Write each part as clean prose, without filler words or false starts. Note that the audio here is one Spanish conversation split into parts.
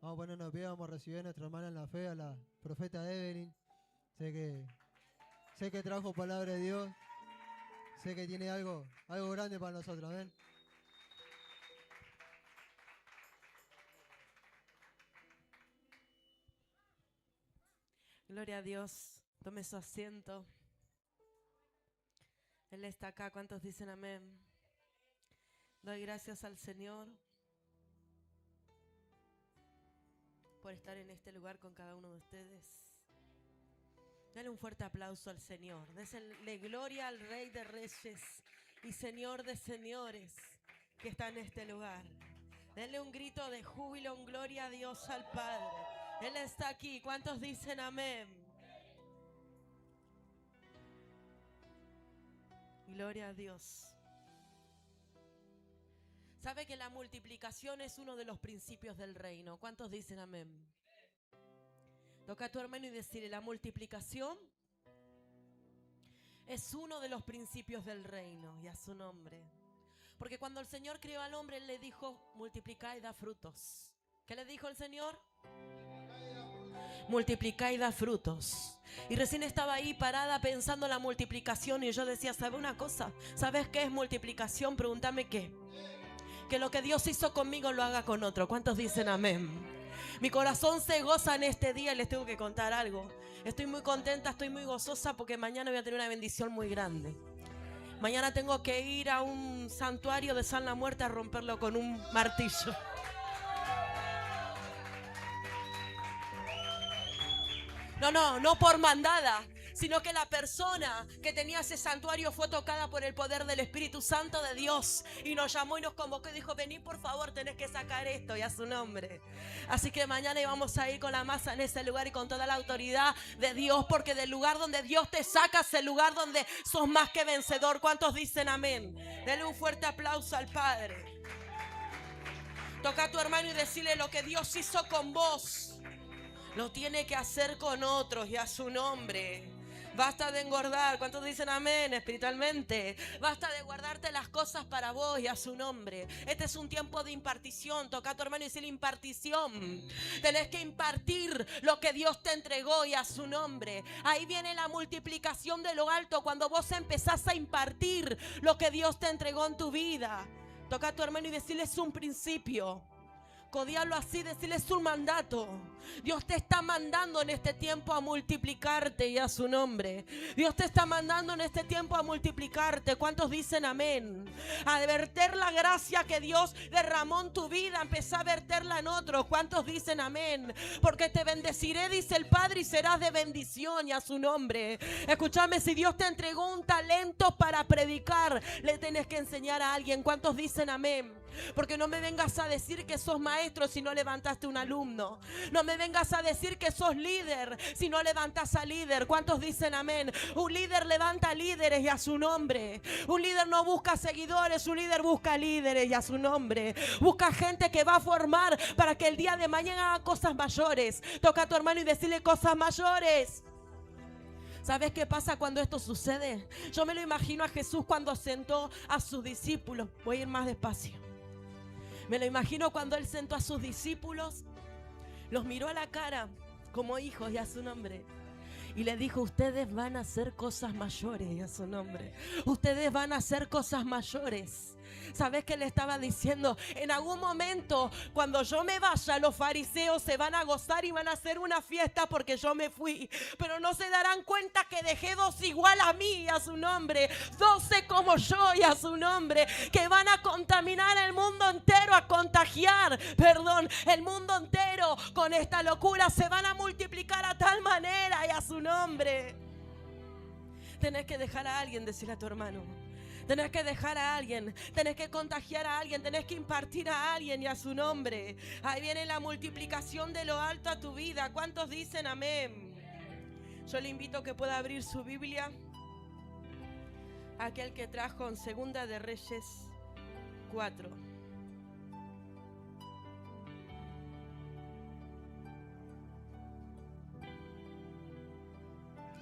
Vamos a ponernos de pie, vamos a recibir a nuestra hermana en la fe, a la profeta Evelyn. Sé que trajo palabra de Dios. Sé que tiene algo grande para nosotros. Amén. Gloria a Dios. Tome su asiento. Él está acá. ¿Cuántos dicen amén? Doy gracias al Señor por estar en este lugar con cada uno de ustedes. Dale un fuerte aplauso al Señor. Désele gloria al Rey de Reyes y Señor de Señores que está en este lugar. Denle un grito de júbilo, un gloria a Dios al Padre. Él está aquí. ¿Cuántos dicen amén? Gloria a Dios. ¿Sabe que la multiplicación es uno de los principios del reino? ¿Cuántos dicen amén? Toca a tu hermano y decirle, la multiplicación es uno de los principios del reino, y a su nombre. Porque cuando el Señor creó al hombre, Él le dijo, multiplicad y da frutos. ¿Qué le dijo el Señor? Multiplicad y da frutos. Y recién estaba ahí parada pensando en la multiplicación, y yo decía, ¿sabe una cosa? ¿Sabes qué es multiplicación? Pregúntame qué. Que lo que Dios hizo conmigo lo haga con otro. ¿Cuántos dicen amén? Mi corazón se goza en este día y les tengo que contar algo. Estoy muy contenta, estoy muy gozosa porque mañana voy a tener una bendición muy grande. Mañana tengo que ir a un santuario de San La Muerte a romperlo con un martillo. No por mandada, sino que la persona que tenía ese santuario fue tocada por el poder del Espíritu Santo de Dios y nos llamó y nos convocó y dijo, vení por favor, tenés que sacar esto, y a su nombre. Así que mañana íbamos a ir con la masa en ese lugar y con toda la autoridad de Dios, porque del lugar donde Dios te saca es el lugar donde sos más que vencedor. ¿Cuántos dicen amén? Denle un fuerte aplauso al Padre. Toca a tu hermano y decirle, lo que Dios hizo con vos lo tiene que hacer con otros, y a su nombre. Basta de engordar. ¿Cuántos dicen amén espiritualmente? Basta de guardarte las cosas para vos, y a su nombre. Este es un tiempo de impartición. Toca a tu hermano y decirle impartición. Tenés que impartir lo que Dios te entregó, y a su nombre. Ahí viene la multiplicación de lo alto, cuando vos empezás a impartir lo que Dios te entregó en tu vida. Toca a tu hermano y decirle, es un principio. Codiarlo así, decirle, es un mandato. Dios te está mandando en este tiempo a multiplicarte, y a su nombre. Dios te está mandando en este tiempo a multiplicarte. ¿Cuántos dicen amén? A verter la gracia que Dios derramó en tu vida, empezá a verterla en otros. ¿Cuántos dicen amén? Porque te bendeciré, dice el Padre, y serás de bendición, y a su nombre. Escúchame, si Dios te entregó un talento para predicar, le tenés que enseñar a alguien. ¿Cuántos dicen amén? Porque no me vengas a decir que sos maestro si no levantaste un alumno. No me vengas a decir que sos líder si no levantas a líder. ¿Cuántos dicen amén? Un líder levanta líderes, y a su nombre. Un líder no busca seguidores, un líder busca líderes, y a su nombre. Busca gente que va a formar para que el día de mañana haga cosas mayores. Toca a tu hermano y decirle cosas mayores. ¿Sabes qué pasa cuando esto sucede? Yo me lo imagino a Jesús cuando sentó a sus discípulos. Voy a ir más despacio. Me lo imagino cuando Él sentó a sus discípulos, los miró a la cara como hijos, y a su nombre. Y le dijo, ustedes van a hacer cosas mayores, y a su nombre. Ustedes van a hacer cosas mayores. ¿Sabes qué le estaba diciendo? En algún momento, cuando yo me vaya, los fariseos se van a gozar y van a hacer una fiesta porque yo me fui. Pero no se darán cuenta que dejé 2 igual a mí, y a su nombre. 12 como yo, y a su nombre. Que van a contaminar el mundo entero, a contagiar, el mundo entero con esta locura. Se van a multiplicar a tal manera, y a su nombre. Tenés que dejar a alguien, decirle a tu hermano. Tenés que dejar a alguien, tenés que contagiar a alguien, tenés que impartir a alguien, y a su nombre. Ahí viene la multiplicación de lo alto a tu vida. ¿Cuántos dicen amén? Yo le invito a que pueda abrir su Biblia. Aquel que trajo en Segunda de Reyes 4.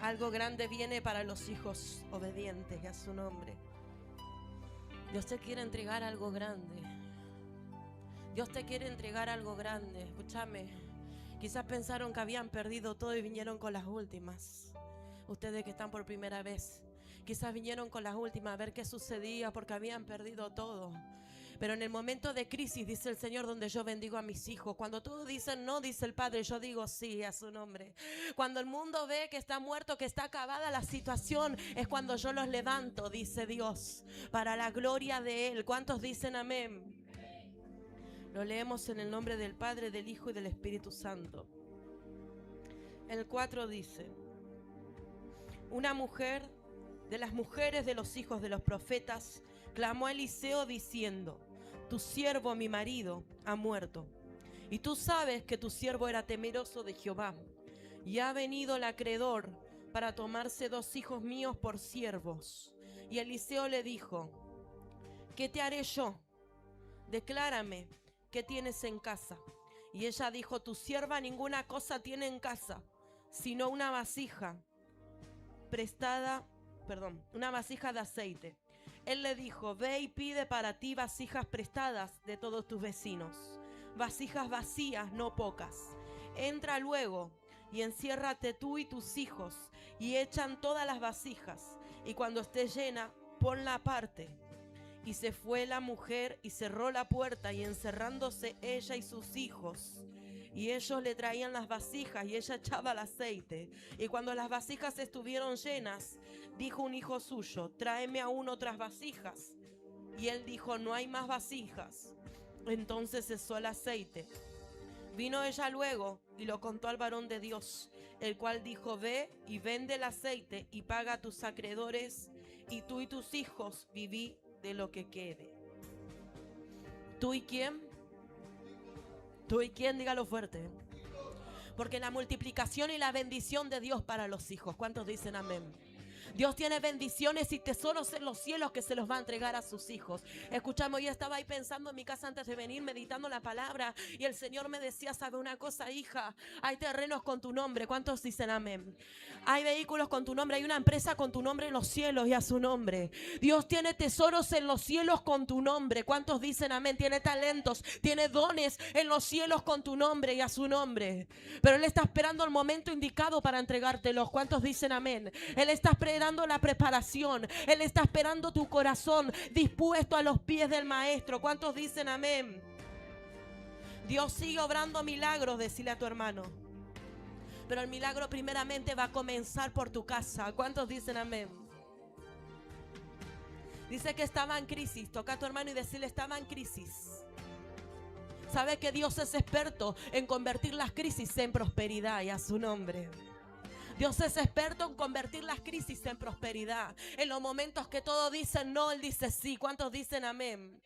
Algo grande viene para los hijos obedientes, y a su nombre. Dios te quiere entregar algo grande. Dios te quiere entregar algo grande. Escúchame. Quizás pensaron que habían perdido todo y vinieron con las últimas. Ustedes que están por primera vez, quizás vinieron con las últimas a ver qué sucedía porque habían perdido todo. Pero en el momento de crisis, dice el Señor, donde yo bendigo a mis hijos. Cuando todos dicen no, dice el Padre, yo digo sí a su nombre. Cuando el mundo ve que está muerto, que está acabada la situación, es cuando yo los levanto, dice Dios, para la gloria de Él. ¿Cuántos dicen amén? Lo leemos en el nombre del Padre, del Hijo y del Espíritu Santo. El 4 dice: una mujer de las mujeres de los hijos de los profetas clamó a Eliseo diciendo: tu siervo, mi marido, ha muerto. Y tú sabes que tu siervo era temeroso de Jehová. Y ha venido el acreedor para tomarse 2 hijos míos por siervos. Y Eliseo le dijo: ¿qué te haré yo? Declárame, ¿qué tienes en casa? Y ella dijo: tu sierva ninguna cosa tiene en casa, sino una vasija una vasija de aceite. Él le dijo: ve y pide para ti vasijas prestadas de todos tus vecinos, vasijas vacías, no pocas. Entra luego y enciérrate tú y tus hijos, y echan todas las vasijas, y cuando esté llena, ponla aparte. Y se fue la mujer y cerró la puerta, y encerrándose ella y sus hijos, y ellos le traían las vasijas, y ella echaba el aceite. Y cuando las vasijas estuvieron llenas, dijo un hijo suyo: tráeme aún otras vasijas. Y él dijo: no hay más vasijas. Entonces cesó el aceite. Vino ella luego y lo contó al varón de Dios, el cual dijo: ve y vende el aceite y paga a tus acreedores, y tú y tus hijos viví de lo que quede. ¿Tú y quién? ¿Tú y quién? Dígalo fuerte. Porque la multiplicación y la bendición de Dios para los hijos. ¿Cuántos dicen amén? Dios tiene bendiciones y tesoros en los cielos que se los va a entregar a sus hijos. Escuchamos, yo estaba ahí pensando en mi casa antes de venir, meditando la palabra, y el Señor me decía: ¿sabe una cosa, hija? Hay terrenos con tu nombre. ¿Cuántos dicen amén? Hay vehículos con tu nombre, hay una empresa con tu nombre en los cielos y a su nombre. Dios tiene tesoros en los cielos con tu nombre. ¿Cuántos dicen amén? Tiene talentos, tiene dones en los cielos con tu nombre y a su nombre. Pero Él está esperando el momento indicado para entregártelos. ¿Cuántos dicen amén? Él está esperando la preparación. Él está esperando tu corazón dispuesto a los pies del Maestro. ¿Cuántos dicen amén? Dios sigue obrando milagros, decile a tu hermano. Pero el milagro primeramente va a comenzar por tu casa. ¿Cuántos dicen amén? Dice que estaba en crisis. Toca a tu hermano y decirle: estaba en crisis. ¿Sabe que Dios es experto en convertir las crisis en prosperidad? Y a su nombre. Dios es experto en convertir las crisis en prosperidad. En los momentos que todos dicen no, Él dice sí. ¿Cuántos dicen amén?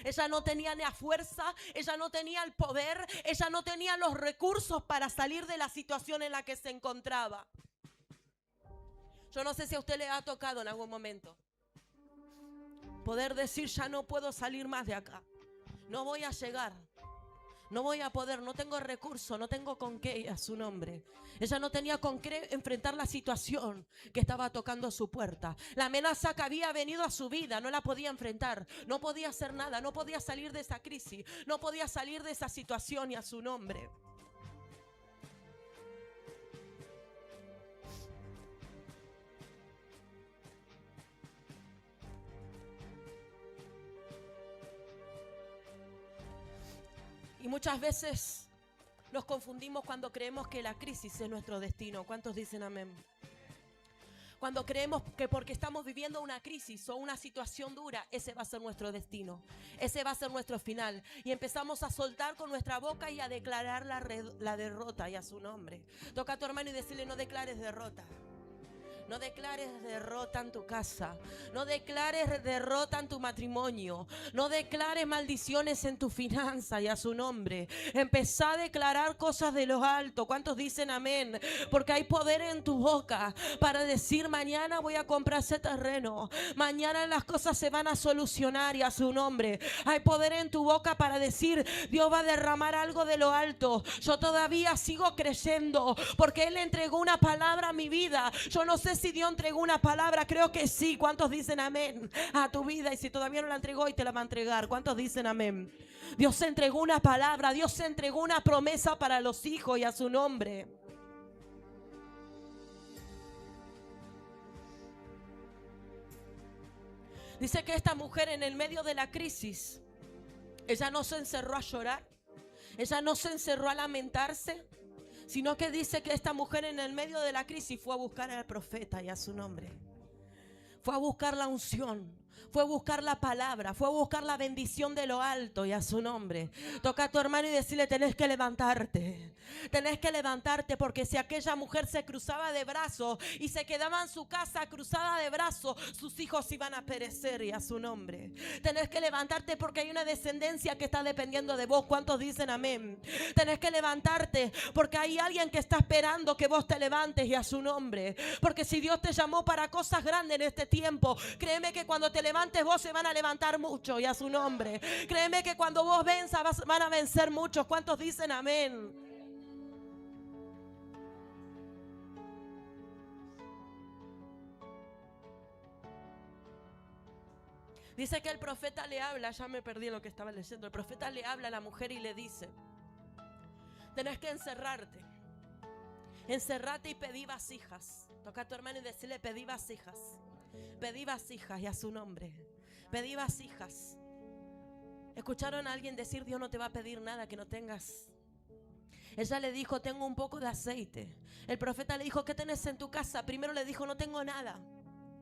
Ella no tenía ni la fuerza, ella no tenía el poder, ella no tenía los recursos para salir de la situación en la que se encontraba. Yo no sé si a usted le ha tocado en algún momento poder decir: ya no puedo salir más de acá, no voy a llegar, no voy a poder, no tengo recursos, no tengo con qué, a su nombre. Ella no tenía con qué enfrentar la situación que estaba tocando su puerta. La amenaza que había venido a su vida no la podía enfrentar, no podía hacer nada, no podía salir de esa crisis, no podía salir de esa situación, y a su nombre. Y muchas veces nos confundimos cuando creemos que la crisis es nuestro destino. ¿Cuántos dicen amén? Cuando creemos que porque estamos viviendo una crisis o una situación dura, ese va a ser nuestro destino, ese va a ser nuestro final. Y empezamos a soltar con nuestra boca y a declarar la derrota, y a su nombre. Toca a tu hermano y decirle: no declares derrota. No declares derrota en tu casa. No declares derrota en tu matrimonio. No declares maldiciones en tu finanza, y a su nombre. Empezá a declarar cosas de lo alto. ¿Cuántos dicen amén? Porque hay poder en tu boca para decir: mañana voy a comprar ese terreno. Mañana las cosas se van a solucionar, y a su nombre. Hay poder en tu boca para decir: Dios va a derramar algo de lo alto. Yo todavía sigo creyendo porque Él entregó una palabra a mi vida. Yo no sé si Dios entregó una palabra. Creo que sí. ¿Cuántos dicen amén a tu vida? Y si todavía no la entregó, hoy te la va a entregar. ¿Cuántos dicen amén? Dios entregó una palabra. Dios entregó una promesa para los hijos y a su nombre. Dice que esta mujer en el medio de la crisis, ella no se encerró a llorar, ella no se encerró a lamentarse, sino que dice que esta mujer en el medio de la crisis fue a buscar al profeta y a su nombre. Fue a buscar la unción, fue a buscar la palabra, fue a buscar la bendición de lo alto y a su nombre. Toca a tu hermano y decirle: tenés que levantarte. Tenés que levantarte, porque si aquella mujer se cruzaba de brazos y se quedaba en su casa cruzada de brazos, sus hijos iban a perecer y a su nombre. Tenés que levantarte porque hay una descendencia que está dependiendo de vos. ¿Cuántos dicen amén? Tenés que levantarte porque hay alguien que está esperando que vos te levantes y a su nombre. Porque si Dios te llamó para cosas grandes en este tiempo, créeme que cuando te levantes vos se van a levantar mucho y a su nombre. Créeme que cuando vos venzas van a vencer muchos. ¿Cuántos dicen amén? Dice que el profeta le habla, ya me perdí lo que estaba leyendo. El profeta le habla a la mujer y le dice: tenés que encerrarte. Encerrate y pedí vasijas. Toca a tu hermano y decirle: pedí vasijas. Pedí vasijas y a su nombre. Pedí vasijas. ¿Escucharon a alguien decir: Dios no te va a pedir nada que no tengas? Ella le dijo: tengo un poco de aceite. El profeta le dijo: ¿qué tenés en tu casa? Primero le dijo: no tengo nada,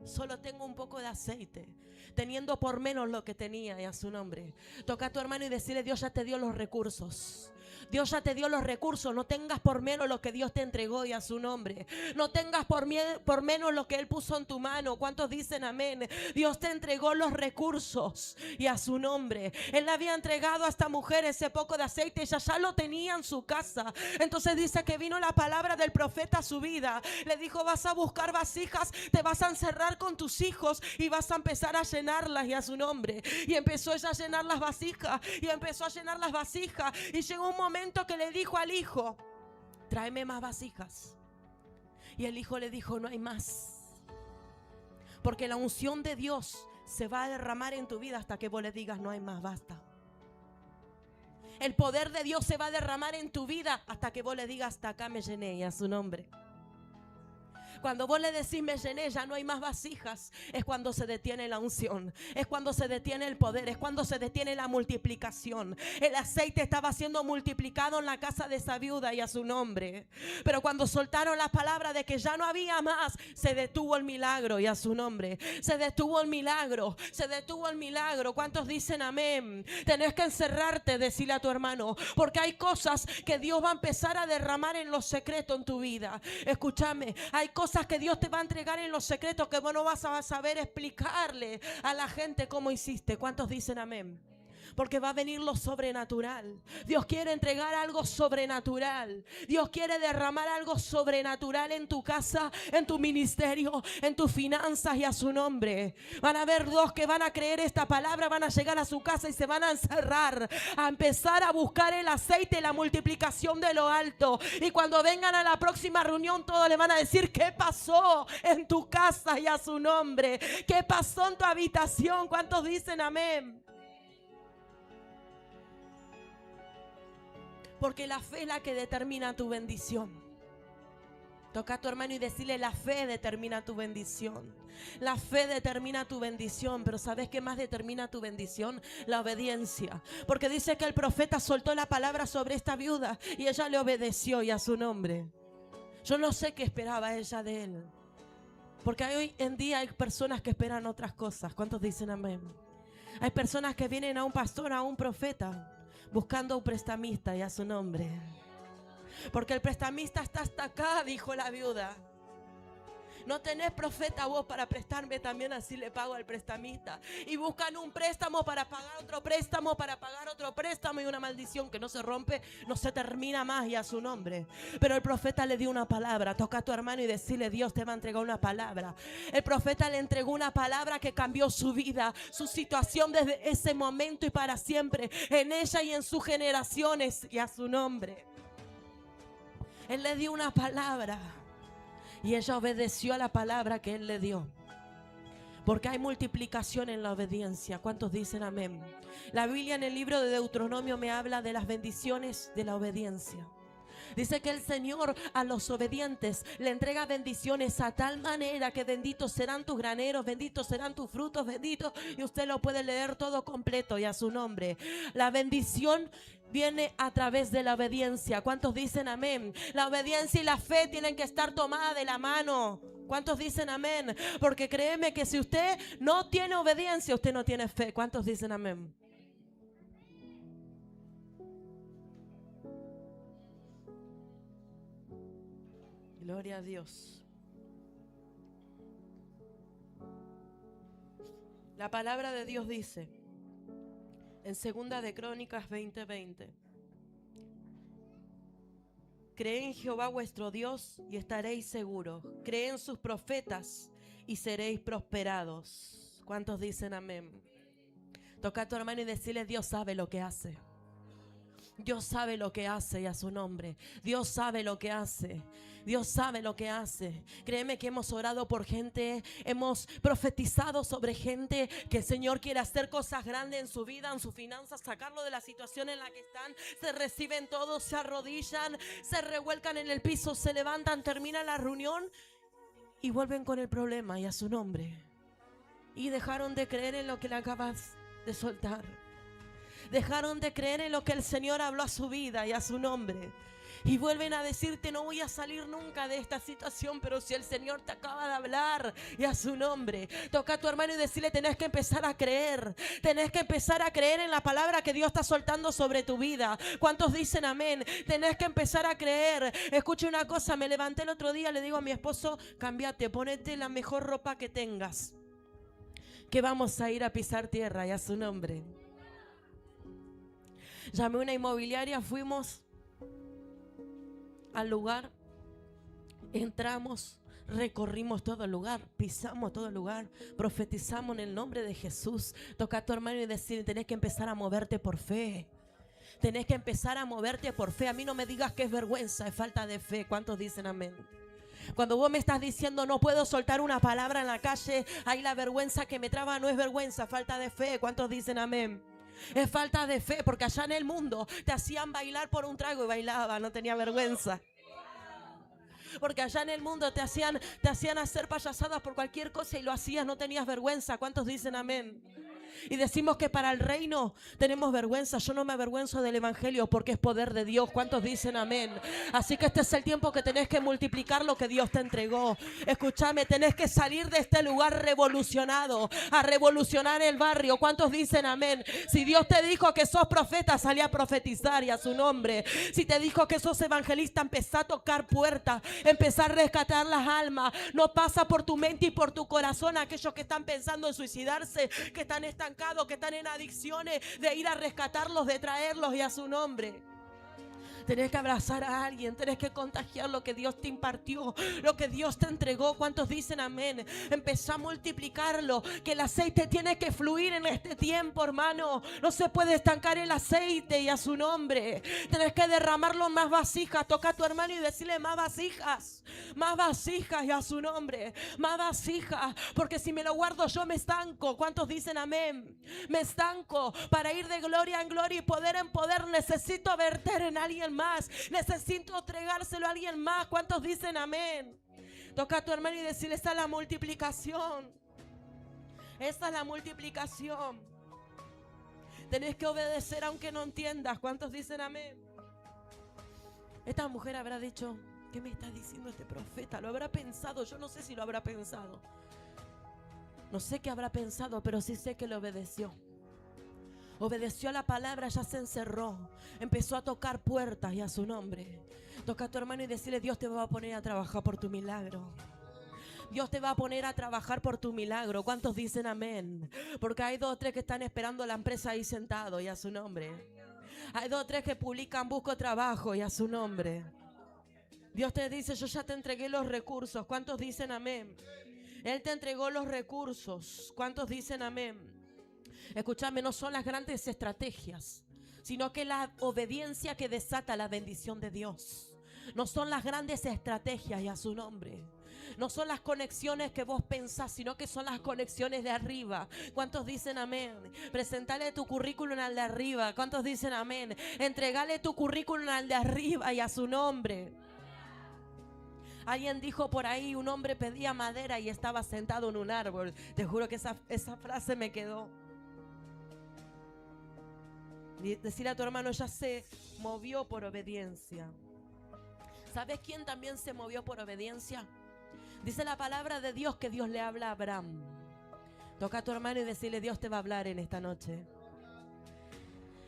solo tengo un poco de aceite, teniendo por menos lo que tenía y a su nombre. Toca a tu hermano y decirle: Dios ya te dio los recursos. Dios ya te dio los recursos. No tengas por menos lo que Dios te entregó y a su nombre. No tengas por menos lo que Él puso en tu mano. ¿Cuántos dicen amén? Dios te entregó los recursos y a su nombre. Él le había entregado a esta mujer ese poco de aceite. Ella ya lo tenía en su casa. Entonces dice que vino la palabra del profeta a su vida. Le dijo: vas a buscar vasijas, te vas a encerrar con tus hijos y vas a empezar a llenarlas y a su nombre. Y empezó ella a llenar las vasijas. Y empezó a llenar las vasijas. Y llegó un momento que le dijo al hijo: tráeme más vasijas. Y el hijo le dijo: no hay más, porque la unción de Dios se va a derramar en tu vida hasta que vos le digas: no hay más, basta. El poder de Dios se va a derramar en tu vida hasta que vos le digas: hasta acá me llené y a su nombre. Cuando vos le decís: me llené, ya no hay más vasijas, es cuando se detiene la unción, es cuando se detiene el poder, es cuando se detiene la multiplicación. El aceite estaba siendo multiplicado en la casa de esa viuda y a su nombre. Pero cuando soltaron la palabra de que ya no había más, se detuvo el milagro y a su nombre. Se detuvo el milagro, se detuvo el milagro. ¿Cuántos dicen amén? Tenés que encerrarte, decirle a tu hermano, porque hay cosas que Dios va a empezar a derramar en los secretos en tu vida. Escúchame, hay cosas que Dios te va a entregar en los secretos que vos no vas a saber explicarle a la gente cómo hiciste. ¿Cuántos dicen amén? Porque va a venir lo sobrenatural. Dios quiere entregar algo sobrenatural. Dios quiere derramar algo sobrenatural en tu casa, en tu ministerio, en tus finanzas y a su nombre. Van a haber dos que van a creer esta palabra, van a llegar a su casa y se van a encerrar, a empezar a buscar el aceite y la multiplicación de lo alto. Y cuando vengan a la próxima reunión, todos le van a decir: ¿qué pasó en tu casa y a su nombre? ¿Qué pasó en tu habitación? ¿Cuántos dicen amén? Porque la fe es la que determina tu bendición. Toca a tu hermano y decirle: la fe determina tu bendición. La fe determina tu bendición. Pero ¿sabes qué más determina tu bendición? La obediencia. Porque dice que el profeta soltó la palabra sobre esta viuda y ella le obedeció y a su nombre. Yo no sé qué esperaba ella de él. Porque hoy en día hay personas que esperan otras cosas. ¿Cuántos dicen amén? Hay personas que vienen a un pastor, a un profeta, buscando un prestamista y a su nombre. Porque el prestamista está hasta acá, dijo la viuda. No tenés profeta vos para prestarme también, así le pago al prestamista. Y buscan un préstamo para pagar otro préstamo, para pagar otro préstamo, y una maldición que no se rompe, no se termina más y a su nombre. Pero el profeta le dio una palabra. Toca a tu hermano y decirle: Dios te va a entregar una palabra. El profeta le entregó una palabra que cambió su vida, su situación desde ese momento y para siempre, en ella y en sus generaciones y a su nombre. Él le dio una palabra Y ella obedeció a la palabra que Él le dio. Porque hay multiplicación en la obediencia. ¿Cuántos dicen amén? La Biblia en el libro de Deuteronomio me habla de las bendiciones de la obediencia. Dice que el Señor a los obedientes le entrega bendiciones a tal manera que benditos serán tus graneros, benditos serán tus frutos, benditos. Y usted lo puede leer todo completo y a su nombre. La bendición viene a través de la obediencia. ¿Cuántos dicen amén? La obediencia y la fe tienen que estar tomadas de la mano. ¿Cuántos dicen amén? Porque créeme que si usted no tiene obediencia, usted no tiene fe. ¿Cuántos dicen amén? Gloria a Dios. La palabra de Dios dice en 2 de Crónicas 20:20: Cree en Jehová vuestro Dios y estaréis seguros. Cree en sus profetas y seréis prosperados. ¿Cuántos dicen amén? Toca a tu hermano y decirle: Dios sabe lo que hace. Dios sabe lo que hace, y a su nombre. Dios sabe lo que hace. Dios sabe lo que hace. Créeme que hemos orado por gente, hemos profetizado sobre gente que el Señor quiere hacer cosas grandes en su vida, en sus finanzas, sacarlo de la situación en la que están. Se reciben todos, se arrodillan, se revuelcan en el piso, se levantan, termina la reunión y vuelven con el problema, y a su nombre. Y dejaron de creer en lo que le acabas de soltar. Dejaron de creer en lo que el Señor habló a su vida y a su nombre. Y vuelven a decirte: no voy a salir nunca de esta situación. Pero si el Señor te acaba de hablar y a su nombre, toca a tu hermano y decirle: tenés que empezar a creer. Tenés que empezar a creer en la palabra que Dios está soltando sobre tu vida. ¿Cuántos dicen amén? Tenés que empezar a creer. Escuche una cosa, me levanté el otro día, le digo a mi esposo: cámbiate, ponete la mejor ropa que tengas, que vamos a ir a pisar tierra, y a su nombre. Llamé a una inmobiliaria, fuimos al lugar, entramos, recorrimos todo el lugar, pisamos todo el lugar, profetizamos en el nombre de Jesús. Toca a tu hermano y decir: tenés que empezar a moverte por fe. Tenés que empezar a moverte por fe. A mí no me digas que es vergüenza, es falta de fe. ¿Cuántos dicen amén? Cuando vos me estás diciendo: no puedo soltar una palabra en la calle, ahí la vergüenza que me traba no es vergüenza, falta de fe. ¿Cuántos dicen amén? Es falta de fe, porque allá en el mundo te hacían bailar por un trago y bailaba, no tenía vergüenza. Porque allá en el mundo te hacían hacer payasadas por cualquier cosa y lo hacías, no tenías vergüenza. ¿Cuántos dicen amén? Y decimos que para el reino tenemos vergüenza. Yo no me avergüenzo del evangelio porque es poder de Dios. ¿Cuántos dicen amén? Así que este es el tiempo que tenés que multiplicar lo que Dios te entregó. Escúchame, tenés que salir de este lugar revolucionado, a revolucionar el barrio. ¿Cuántos dicen amén? Si Dios te dijo que sos profeta, salí a profetizar, y a su nombre. Si te dijo que sos evangelista, empezá a tocar puertas, empezá a rescatar las almas. No pasa por tu mente y por tu corazón aquellos que están pensando en suicidarse, que están estancados, que están en adicciones, de ir a rescatarlos, de traerlos, y a su nombre. Tenés que abrazar a alguien, tenés que contagiar lo que Dios te impartió, lo que Dios te entregó. ¿Cuántos dicen amén? Empezá a multiplicarlo, que el aceite tiene que fluir en este tiempo, hermano. No se puede estancar el aceite, y a su nombre. Tenés que derramarlo en más vasijas. Toca a tu hermano y decirle: más vasijas, y a su nombre. Más vasijas, porque si me lo guardo yo me estanco. ¿Cuántos dicen amén? Me estanco. Para ir de gloria en gloria y poder en poder, necesito verter en alguien más, necesito entregárselo a alguien más. ¿Cuántos dicen amén? Toca a tu hermano y decirle: esa es la multiplicación. Esa es la multiplicación. Tenés que obedecer aunque no entiendas. ¿Cuántos dicen amén? Esta mujer habrá dicho: ¿qué me está diciendo este profeta? Lo habrá pensado. Yo no sé si lo habrá pensado. No sé qué habrá pensado, pero sí sé que le obedeció. Obedeció a la palabra, ya se encerró, empezó a tocar puertas, y a su nombre. Toca a tu hermano y decirle: Dios te va a poner a trabajar por tu milagro. Dios te va a poner a trabajar por tu milagro. ¿Cuántos dicen amén? Porque hay 2 o 3 que están esperando la empresa ahí sentado, y a su nombre. Hay 2 o 3 que publican: busco trabajo, y a su nombre. Dios te dice: yo ya te entregué los recursos. ¿Cuántos dicen amén? Él te entregó los recursos. ¿Cuántos dicen amén? Escúchame, no son las grandes estrategias, sino que la obediencia que desata la bendición de Dios. No son las grandes estrategias, y a su nombre. No son las conexiones que vos pensás, sino que son las conexiones de arriba. ¿Cuántos dicen amén? Presentale tu currículum al de arriba. ¿Cuántos dicen amén? Entregale tu currículum al de arriba y a su nombre. Alguien dijo por ahí, un hombre pedía madera y estaba sentado en un árbol. Te juro que esa frase me quedó. Decirle a tu hermano, ella se movió por obediencia. ¿Sabes quién también se movió por obediencia? Dice la palabra de Dios que Dios le habla a Abraham. Toca a tu hermano y decirle, Dios te va a hablar en esta noche.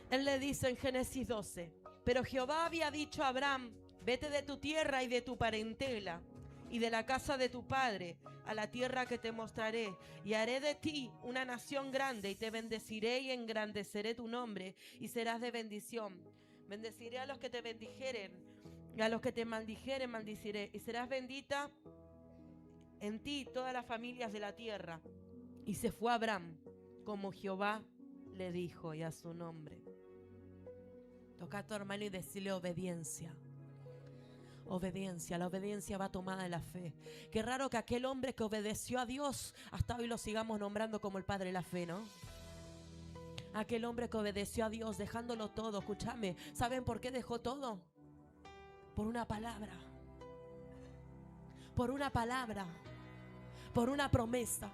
Él le dice en Génesis 12, pero Jehová había dicho a Abraham, vete de tu tierra y de tu parentela y de la casa de tu padre a la tierra que te mostraré, y haré de ti una nación grande y te bendeciré y engrandeceré tu nombre y serás de bendición. Bendeciré a los que te bendijeren y a los que te maldijeren maldiciré, y serás bendita en ti todas las familias de la tierra. Y se fue Abraham como Jehová le dijo, y a su nombre. Toca a tu hermano y decirle obediencia. Obediencia, la obediencia va tomada de la fe. Qué raro que aquel hombre que obedeció a Dios, hasta hoy lo sigamos nombrando como el padre de la fe, ¿no? Aquel hombre que obedeció a Dios dejándolo todo, escúchame, ¿saben por qué dejó todo? Por una palabra. Por una palabra. Por una promesa.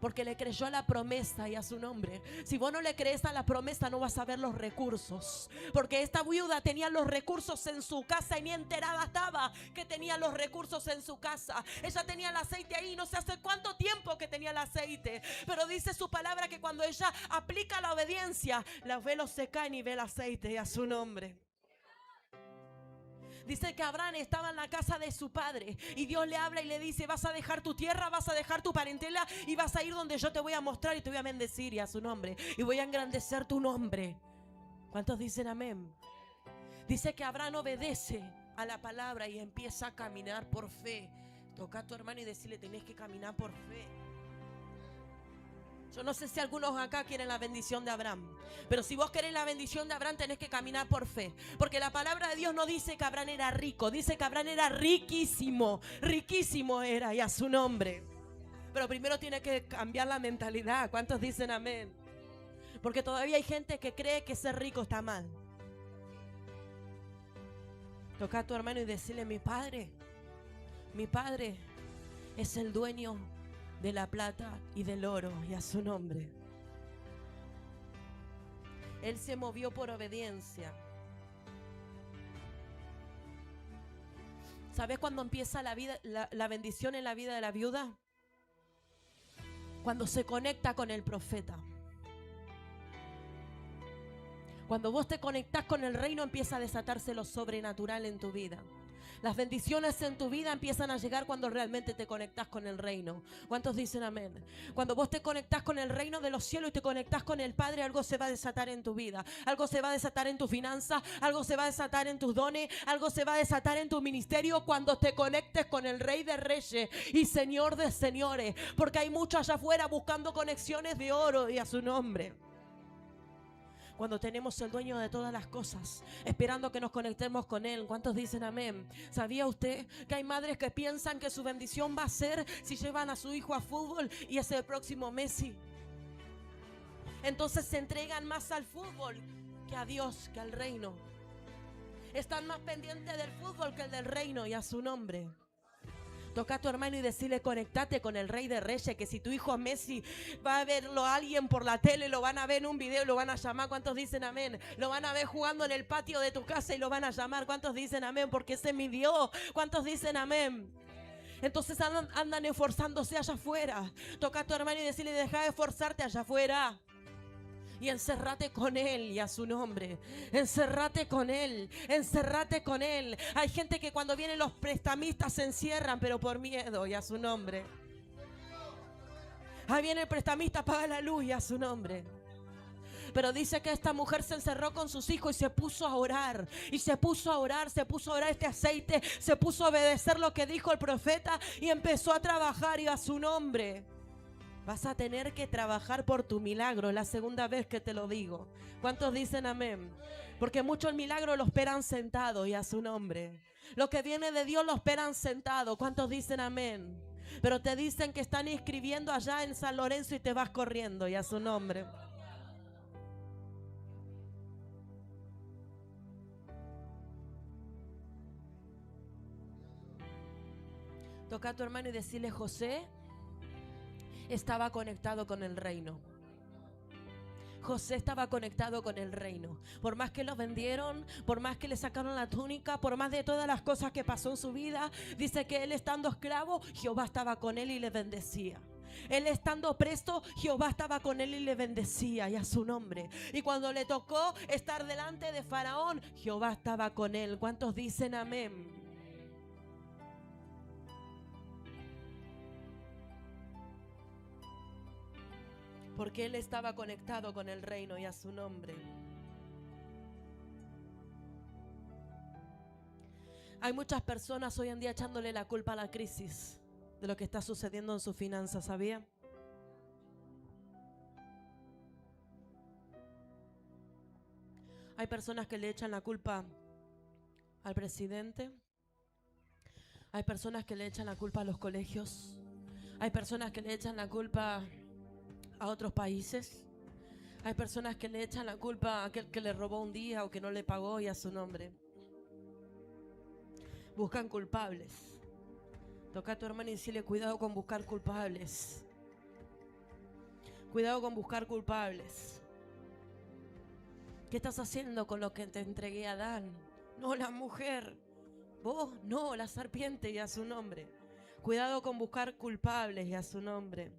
Porque le creyó a la promesa y a su nombre. Si vos no le crees a la promesa, no vas a ver los recursos. Porque esta viuda tenía los recursos en su casa y ni enterada estaba que tenía los recursos en su casa. Ella tenía el aceite ahí, no sé hace cuánto tiempo que tenía el aceite. Pero dice su palabra que cuando ella aplica la obediencia, los velos se caen y ve el aceite y a su nombre. Dice que Abraham estaba en la casa de su padre y Dios le habla y le dice, vas a dejar tu tierra, vas a dejar tu parentela y vas a ir donde yo te voy a mostrar y te voy a bendecir y a su nombre. Y voy a engrandecer tu nombre. ¿Cuántos dicen amén? Dice que Abraham obedece a la palabra y empieza a caminar por fe. Toca a tu hermano y decirle, tenés que caminar por fe. Yo no sé si algunos acá quieren la bendición de Abraham, pero si vos querés la bendición de Abraham tenés que caminar por fe, porque la palabra de Dios no dice que Abraham era rico, dice que Abraham era riquísimo, riquísimo era y a su nombre. Pero primero tiene que cambiar la mentalidad. ¿Cuántos dicen amén? Porque todavía hay gente que cree que ser rico está mal. Toca a tu hermano y decirle, mi padre es el dueño de la plata y del oro y a su nombre. Él se movió por obediencia. ¿Sabes cuándo empieza la bendición en la vida de la viuda? Cuando se conecta con el profeta. Cuando vos te conectás con el reino, empieza a desatarse lo sobrenatural en tu vida. Las bendiciones en tu vida empiezan a llegar cuando realmente te conectás con el reino. ¿Cuántos dicen amén? Cuando vos te conectás con el reino de los cielos y te conectás con el Padre, algo se va a desatar en tu vida. Algo se va a desatar en tu finanza, algo se va a desatar en tus dones, algo se va a desatar en tu ministerio cuando te conectes con el Rey de Reyes y Señor de Señores. Porque hay muchos allá afuera buscando conexiones de oro y a su nombre. Cuando tenemos el dueño de todas las cosas, esperando que nos conectemos con Él. ¿Cuántos dicen amén? ¿Sabía usted que hay madres que piensan que su bendición va a ser si llevan a su hijo a fútbol y es el próximo Messi? Entonces se entregan más al fútbol que a Dios, que al reino. Están más pendientes del fútbol que el del reino y a su nombre. Toca a tu hermano y decirle, conectate con el Rey de Reyes, que si tu hijo Messi va a verlo a alguien por la tele, lo van a ver en un video y lo van a llamar. ¿Cuántos dicen amén? Lo van a ver jugando en el patio de tu casa y lo van a llamar. ¿Cuántos dicen amén? Porque ese es mi Dios. ¿Cuántos dicen amén? Entonces andan esforzándose allá afuera. Toca a tu hermano y decirle, deja de esforzarte allá afuera. Y encerrate con Él y a su nombre. Encerrate con Él. Encerrate con Él. Hay gente que cuando vienen los prestamistas se encierran, pero por miedo y a su nombre. Ahí viene el prestamista, apaga la luz y a su nombre. Pero dice que esta mujer se encerró con sus hijos y se puso a orar. Y se puso a orar este aceite. Se puso a obedecer lo que dijo el profeta y empezó a trabajar y a su nombre. Vas a tener que trabajar por tu milagro. La segunda vez que te lo digo. ¿Cuántos dicen amén? Porque muchos el milagro lo esperan sentado y a su nombre. Lo que viene de Dios lo esperan sentado. ¿Cuántos dicen amén? Pero te dicen que están inscribiendo allá en San Lorenzo y te vas corriendo, y a su nombre. Toca a tu hermano y decirle: José estaba conectado con el reino. José estaba conectado con el reino. Por más que lo vendieron, por más que le sacaron la túnica, por más de todas las cosas que pasó en su vida, dice que él estando esclavo, Jehová estaba con él y le bendecía. Él estando preso, Jehová estaba con él y le bendecía, y a su nombre. Y cuando le tocó estar delante de Faraón, Jehová estaba con él. ¿Cuántos dicen amén? Porque él estaba conectado con el reino, y a su nombre. Hay muchas personas hoy en día echándole la culpa a la crisis de lo que está sucediendo en sus finanzas, ¿sabía? Hay personas que le echan la culpa al presidente. Hay personas que le echan la culpa a los colegios. Hay personas que le echan la culpa a otros países. Hay personas que le echan la culpa a aquel que le robó un día o que no le pagó, y a su nombre. Buscan culpables. Toca a tu hermano y decirle: cuidado con buscar culpables. Cuidado con buscar culpables. ¿Qué estás haciendo con lo que te entregué a Adán? No, la mujer. Vos, no, la serpiente, y a su nombre. Cuidado con buscar culpables, y a su nombre.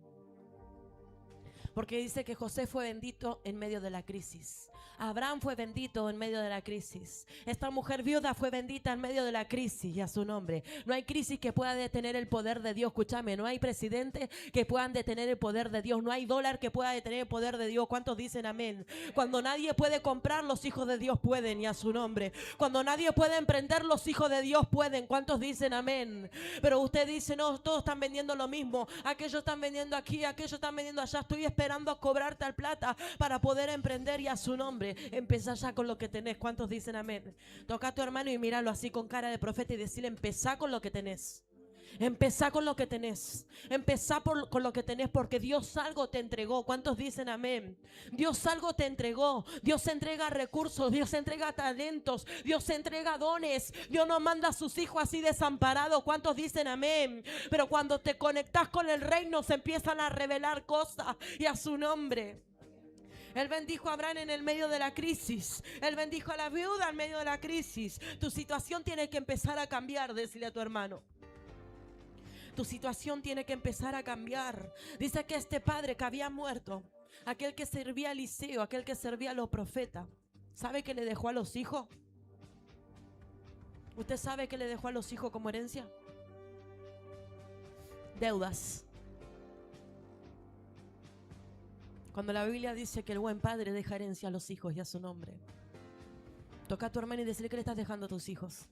Porque dice que José fue bendito en medio de la crisis. Abraham fue bendito en medio de la crisis. Esta mujer viuda fue bendita en medio de la crisis, y a su nombre. No hay crisis que pueda detener el poder de Dios. Escúchame, no hay presidente que puedan detener el poder de Dios. No hay dólar que pueda detener el poder de Dios. ¿Cuántos dicen amén? Cuando nadie puede comprar, los hijos de Dios pueden, y a su nombre. Cuando nadie puede emprender, los hijos de Dios pueden. ¿Cuántos dicen amén? Pero usted dice: no, todos están vendiendo lo mismo. Aquellos están vendiendo aquí, aquellos están vendiendo allá. Estoy esperando a cobrar tal plata para poder emprender, y a su nombre. Empezá ya con lo que tenés. ¿Cuántos dicen amén? Toca a tu hermano y míralo así con cara de profeta y decirle: empezá con lo que tenés. Empezá con lo que tenés. Empezá con lo que tenés, porque Dios algo te entregó. ¿Cuántos dicen amén? Dios algo te entregó. Dios entrega recursos. Dios entrega talentos. Dios entrega dones. Dios no manda a sus hijos así desamparados. ¿Cuántos dicen amén? Pero cuando te conectas con el reino, se empiezan a revelar cosas, y a su nombre. Él bendijo a Abraham en el medio de la crisis. Él bendijo a la viuda en medio de la crisis. Tu situación tiene que empezar a cambiar, decirle a tu hermano. Tu situación tiene que empezar a cambiar. Dice que este padre que había muerto, aquel que servía a Eliseo, aquel que servía a los profetas, ¿sabe qué le dejó a los hijos? ¿Usted sabe qué le dejó a los hijos como herencia? Deudas. Cuando la Biblia dice que el buen padre deja herencia a los hijos, y a su nombre. Toca a tu hermano y decirle: ¿qué le estás dejando a tus hijos?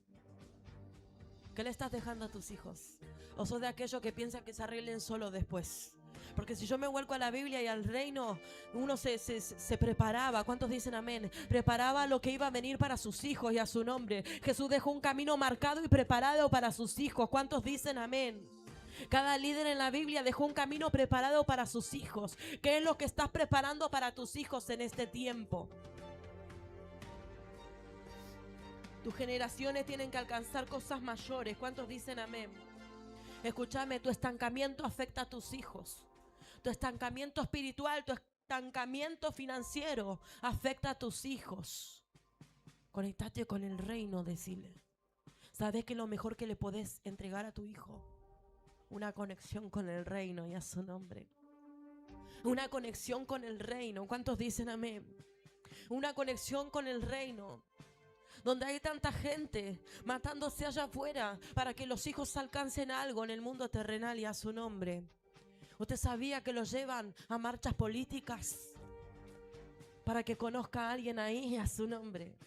¿Qué le estás dejando a tus hijos? ¿O sos de aquellos que piensan que se arreglen solo después? Porque si yo me vuelco a la Biblia y al reino, uno se preparaba. ¿Cuántos dicen amén? Preparaba lo que iba a venir para sus hijos, y a su nombre. Jesús dejó un camino marcado y preparado para sus hijos. ¿Cuántos dicen amén? Cada líder en la Biblia dejó un camino preparado para sus hijos. ¿Qué es lo que estás preparando para tus hijos en este tiempo? Tus generaciones tienen que alcanzar cosas mayores. ¿Cuántos dicen amén? Escúchame, tu estancamiento afecta a tus hijos. Tu estancamiento espiritual, tu estancamiento financiero afecta a tus hijos. Conectate con el reino, decile. ¿Sabes que lo mejor que le podés entregar a tu hijo? Una conexión con el reino, y a su nombre. Una conexión con el reino. ¿Cuántos dicen amén? Una conexión con el reino. Donde hay tanta gente matándose allá afuera para que los hijos alcancen algo en el mundo terrenal, y a su nombre. ¿Usted sabía que los llevan a marchas políticas para que conozca a alguien ahí, y a su nombre?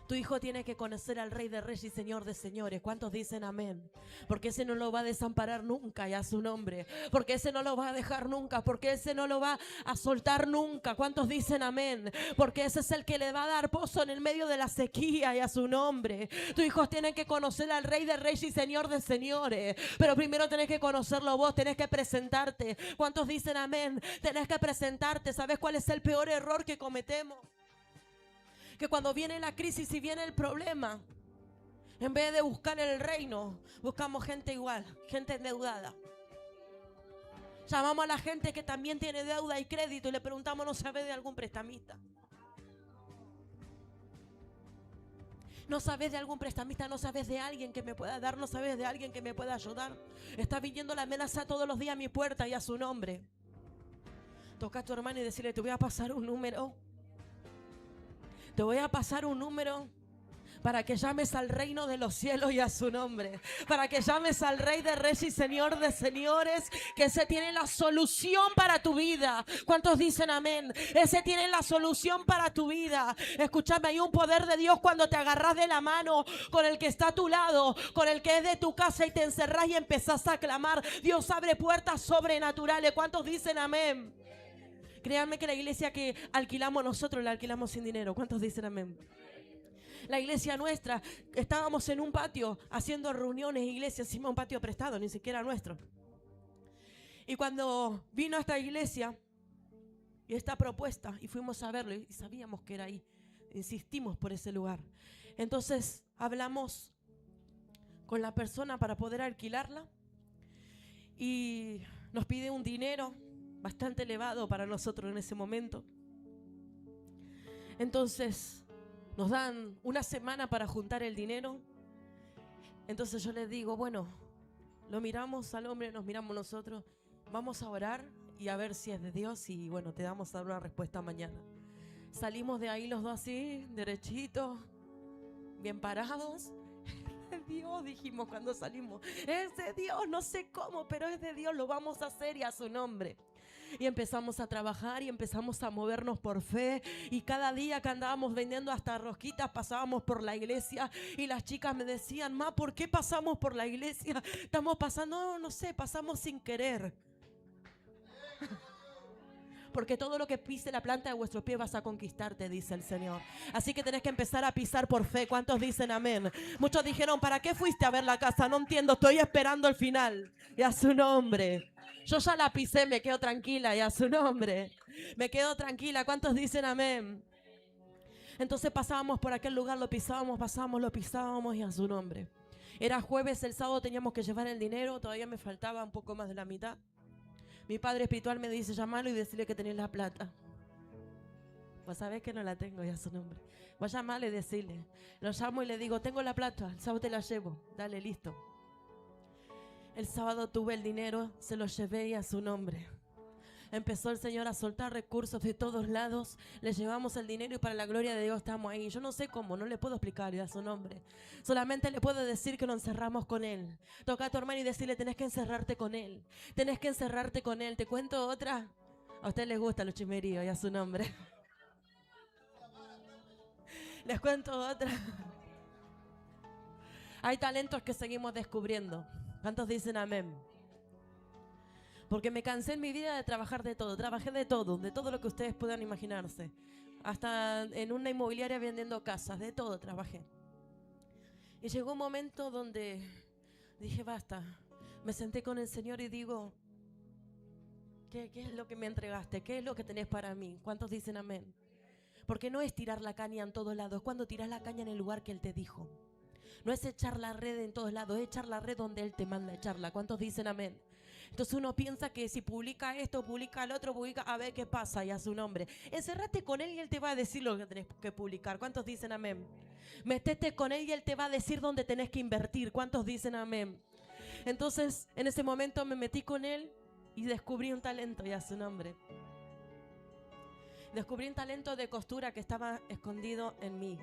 Tu hijo tiene que conocer al Rey de Reyes y Señor de Señores. ¿Cuántos dicen amén? Porque ese no lo va a desamparar nunca, y a su nombre. Porque ese no lo va a dejar nunca. Porque ese no lo va a soltar nunca. ¿Cuántos dicen amén? Porque ese es el que le va a dar pozo en el medio de la sequía, y a su nombre. Tus hijos tienen que conocer al Rey de Reyes y Señor de Señores. Pero primero tenés que conocerlo vos, tenés que presentarte. ¿Cuántos dicen amén? Tenés que presentarte. ¿Sabes cuál es el peor error que cometemos? Que cuando viene la crisis y viene el problema, en vez de buscar el reino, buscamos gente igual, gente endeudada. Llamamos a la gente que también tiene deuda y crédito y le preguntamos, ¿no sabes de algún prestamista? ¿No sabes de algún prestamista? ¿No sabes de alguien que me pueda dar? ¿No sabes de alguien que me pueda ayudar? Está viniendo la amenaza todos los días a mi puerta, y a su nombre. Toca a tu hermano y decirle, te voy a pasar un número. Te voy a pasar un número para que llames al reino de los cielos y a su nombre. Para que llames al Rey de Reyes y Señor de Señores, que ese tiene la solución para tu vida. ¿Cuántos dicen amén? Ese tiene la solución para tu vida. Escúchame, hay un poder de Dios cuando te agarras de la mano con el que está a tu lado, con el que es de tu casa, y te encerrás y empezás a clamar. Dios abre puertas sobrenaturales. ¿Cuántos dicen amén? Créanme que la iglesia que alquilamos nosotros, la alquilamos sin dinero. ¿Cuántos dicen amén? La iglesia nuestra, estábamos en un patio haciendo reuniones, iglesia, encima un patio prestado, ni siquiera nuestro. Y cuando vino esta iglesia y esta propuesta, y fuimos a verlo, y sabíamos que era ahí, insistimos por ese lugar. Entonces hablamos con la persona para poder alquilarla, y nos pide un dinero bastante elevado para nosotros en ese momento. Entonces nos dan una semana para juntar el dinero. Entonces yo les digo, bueno, lo miramos al hombre, nos miramos nosotros, vamos a orar y a ver si es de Dios, y bueno, te damos a dar una respuesta mañana. Salimos de ahí los dos así, derechitos, bien parados. Es de Dios, dijimos cuando salimos. Es de Dios, no sé cómo, pero es de Dios, lo vamos a hacer, y a su nombre. Y empezamos a trabajar y empezamos a movernos por fe. Y cada día que andábamos vendiendo hasta rosquitas, pasábamos por la iglesia. Y las chicas me decían, ma, ¿por qué pasamos por la iglesia? Estamos pasando, no sé, pasamos sin querer. Porque todo lo que pise la planta de vuestros pies vas a conquistarte, dice el Señor. Así que tenés que empezar a pisar por fe. ¿Cuántos dicen amén? Muchos dijeron, ¿para qué fuiste a ver la casa? No entiendo, estoy esperando el final. Y a su nombre. Yo ya la pisé, me quedo tranquila, y a su nombre. Me quedo tranquila. ¿Cuántos dicen amén? Entonces pasábamos por aquel lugar, lo pisábamos, pasábamos, lo pisábamos, y a su nombre. Era jueves, el sábado teníamos que llevar el dinero, todavía me faltaba un poco más de la mitad. Mi padre espiritual me dice, llamalo y decirle que tenés la plata. Vos sabés que no la tengo, y a su nombre. Voy a llamarle y decirle. Lo llamo y le digo, tengo la plata, el sábado te la llevo. Dale, listo. El sábado tuve el dinero, se lo llevé, y a su nombre. Empezó el Señor a soltar recursos de todos lados. Le llevamos el dinero y para la gloria de Dios estamos ahí. Yo no sé cómo, no le puedo explicar, y a su nombre. Solamente le puedo decir que lo encerramos con Él. Toca a tu hermano y decirle, tenés que encerrarte con Él. Tenés que encerrarte con Él. ¿Te cuento otra? A ustedes les gustan los chismeríos, y a su nombre. Les cuento otra. Hay talentos que seguimos descubriendo. ¿Cuántos dicen amén? Porque me cansé en mi vida de trabajar de todo. Trabajé de todo lo que ustedes puedan imaginarse. Hasta en una inmobiliaria vendiendo casas, de todo trabajé. Y llegó un momento donde dije, basta. Me senté con el Señor y digo, ¿qué es lo que me entregaste? ¿Qué es lo que tenés para mí? ¿Cuántos dicen amén? Porque no es tirar la caña en todos lados, es cuando tiras la caña en el lugar que Él te dijo. No es echar la red en todos lados, es echar la red donde Él te manda a echarla. ¿Cuántos dicen amén? Entonces uno piensa que si publica esto, publica el otro, publica, a ver qué pasa, y a su nombre. Encerrate con Él y Él te va a decir lo que tenés que publicar. ¿Cuántos dicen amén? Metete con Él y Él te va a decir dónde tenés que invertir. ¿Cuántos dicen amén? Entonces en ese momento me metí con Él y descubrí un talento, y a su nombre. Descubrí un talento de costura que estaba escondido en mí.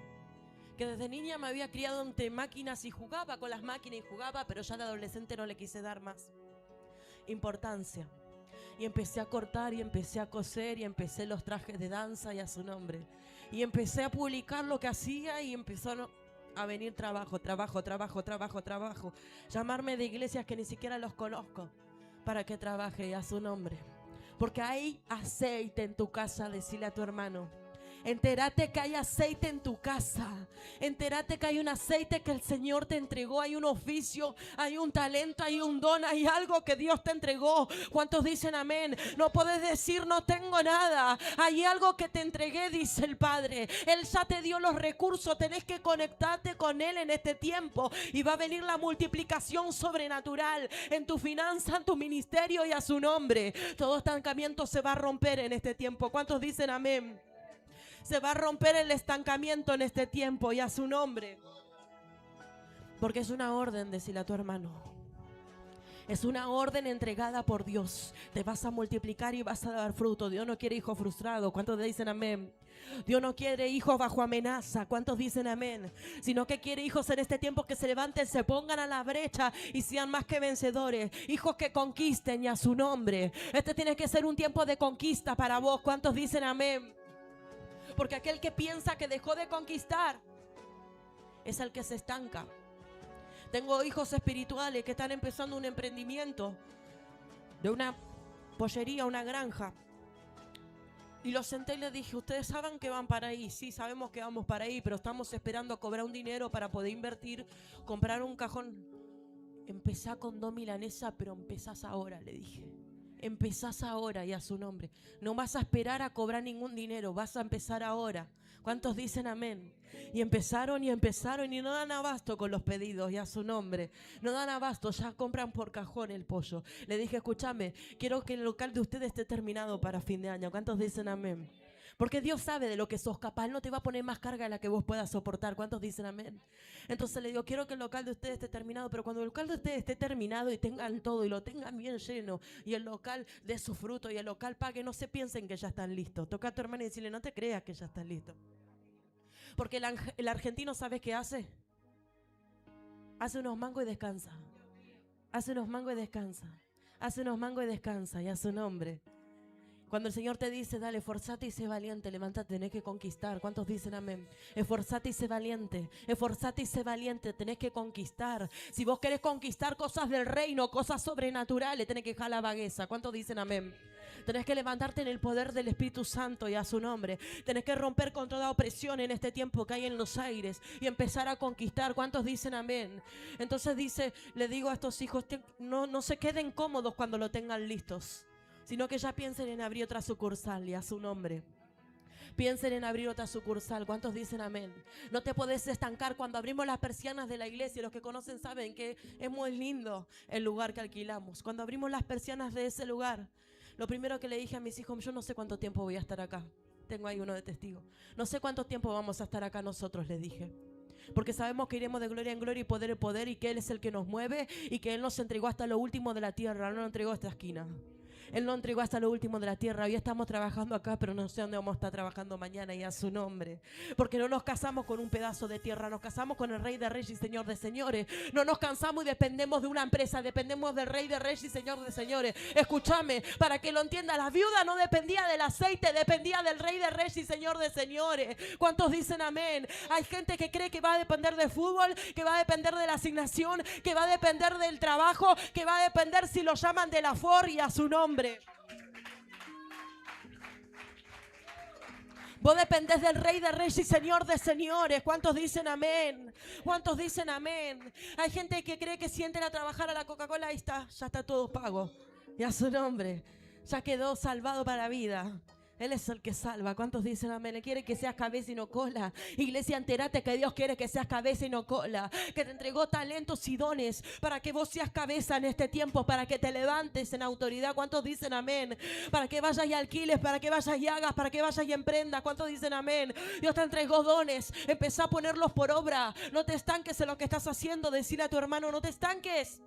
Que desde niña me había criado entre máquinas y jugaba con las máquinas y jugaba, pero ya de adolescente no le quise dar más importancia. Y empecé a cortar y empecé a coser y empecé los trajes de danza y a su nombre. Y empecé a publicar lo que hacía y empezó a venir trabajo. Llamarme de iglesias que ni siquiera los conozco para que trabaje y a su nombre. Porque hay aceite en tu casa, decile a tu hermano. Entérate que hay aceite en tu casa. Entérate que hay un aceite que el Señor te entregó. Hay un oficio, hay un talento, hay un don, hay algo que Dios te entregó. ¿Cuántos dicen amén? No puedes decir no tengo nada. Hay algo que te entregué, dice el Padre. Él ya te dio los recursos. Tenés que conectarte con Él en este tiempo. Y va a venir la multiplicación sobrenatural en tu finanza, en tu ministerio y a su nombre. Todo estancamiento se va a romper en este tiempo. ¿Cuántos dicen amén? Se va a romper el estancamiento en este tiempo y a su nombre. Porque es una orden, decile a tu hermano. Es una orden entregada por Dios. Te vas a multiplicar y vas a dar fruto. Dios no quiere hijos frustrados. ¿Cuántos dicen amén? Dios no quiere hijos bajo amenaza. ¿Cuántos dicen amén? Sino que quiere hijos en este tiempo que se levanten, se pongan a la brecha y sean más que vencedores. Hijos que conquisten y a su nombre. Este tiene que ser un tiempo de conquista para vos. ¿Cuántos dicen amén? Porque aquel que piensa que dejó de conquistar es el que se estanca. Tengo hijos espirituales que están empezando un emprendimiento de una pollería, una granja. Y los senté y les dije, ¿ustedes saben que van para ahí? Sí, sabemos que vamos para ahí, pero estamos esperando a cobrar un dinero para poder invertir, comprar un cajón. Empezá con 2 milanesas, pero empezás ahora, le dije. Empezás ahora y a su nombre. No vas a esperar a cobrar ningún dinero, vas a empezar ahora. ¿Cuántos dicen amén? Y empezaron y no dan abasto con los pedidos y a su nombre. No dan abasto, ya compran por cajón el pollo. Le dije, escúchame, quiero que el local de ustedes esté terminado para fin de año. ¿Cuántos dicen amén? Porque Dios sabe de lo que sos capaz. Él no te va a poner más carga de la que vos puedas soportar. ¿Cuántos dicen amén? Entonces le digo, quiero que el local de ustedes esté terminado. Pero cuando el local de ustedes esté terminado y tengan todo y lo tengan bien lleno y el local dé su fruto y el local pague, no se piensen que ya están listos. Toca a tu hermana y decirle, no te creas que ya están listos. Porque el argentino, ¿sabes qué hace? Hace unos mangos y descansa. Hace unos mangos y descansa. Hace unos mangos y descansa y a su nombre. Cuando el Señor te dice, dale, esforzate y sé valiente, levántate, tenés que conquistar. ¿Cuántos dicen amén? Esforzate y sé valiente, esforzate y sé valiente, tenés que conquistar. Si vos querés conquistar cosas del reino, cosas sobrenaturales, tenés que dejar la vagueza. ¿Cuántos dicen amén? Tenés que levantarte en el poder del Espíritu Santo y a su nombre. Tenés que romper con toda opresión en este tiempo que hay en los aires y empezar a conquistar. ¿Cuántos dicen amén? Entonces le digo a estos hijos, no se queden cómodos cuando lo tengan listos, sino que ya piensen en abrir otra sucursal y a su nombre. Piensen en abrir otra sucursal. ¿Cuántos dicen amén? No te podés estancar. Cuando abrimos las persianas de la iglesia, los que conocen saben que es muy lindo el lugar que alquilamos. Cuando abrimos las persianas de ese lugar, lo primero que le dije a mis hijos, yo no sé cuánto tiempo voy a estar acá. Tengo ahí uno de testigo. No sé cuánto tiempo vamos a estar acá nosotros, les dije. Porque sabemos que iremos de gloria en gloria y poder en poder, y que Él es el que nos mueve y que Él nos entregó hasta lo último de la tierra, no nos entregó esta esquina. Él nos entregó hasta lo último de la tierra. Hoy estamos trabajando acá, pero no sé dónde vamos a estar trabajando mañana y a su nombre. Porque no nos casamos con un pedazo de tierra, nos casamos con el Rey de Reyes y Señor de Señores. No nos cansamos y dependemos de una empresa, dependemos del Rey de Reyes y Señor de Señores. Escúchame, para que lo entienda, la viuda no dependía del aceite, dependía del Rey de Reyes y Señor de Señores. ¿Cuántos dicen amén? Hay gente que cree que va a depender del fútbol, que va a depender de la asignación, que va a depender del trabajo, que va a depender si lo llaman de la FOR y a su nombre. Vos dependés del Rey de Reyes y Señor de Señores. ¿Cuántos dicen amén? ¿Cuántos dicen amén? Hay gente que cree que si entran a trabajar a la Coca-Cola, ahí está, ya está todo pago. Y a su nombre, ya quedó salvado para la vida. Él es el que salva. ¿Cuántos dicen amén? Él quiere que seas cabeza y no cola. Iglesia, entérate que Dios quiere que seas cabeza y no cola. Que te entregó talentos y dones para que vos seas cabeza en este tiempo, para que te levantes en autoridad. ¿Cuántos dicen amén? Para que vayas y alquiles, para que vayas y hagas, para que vayas y emprendas. ¿Cuántos dicen amén? Dios te entregó dones. Empezá a ponerlos por obra. No te estanques en lo que estás haciendo. Decirle a tu hermano, no te estanques.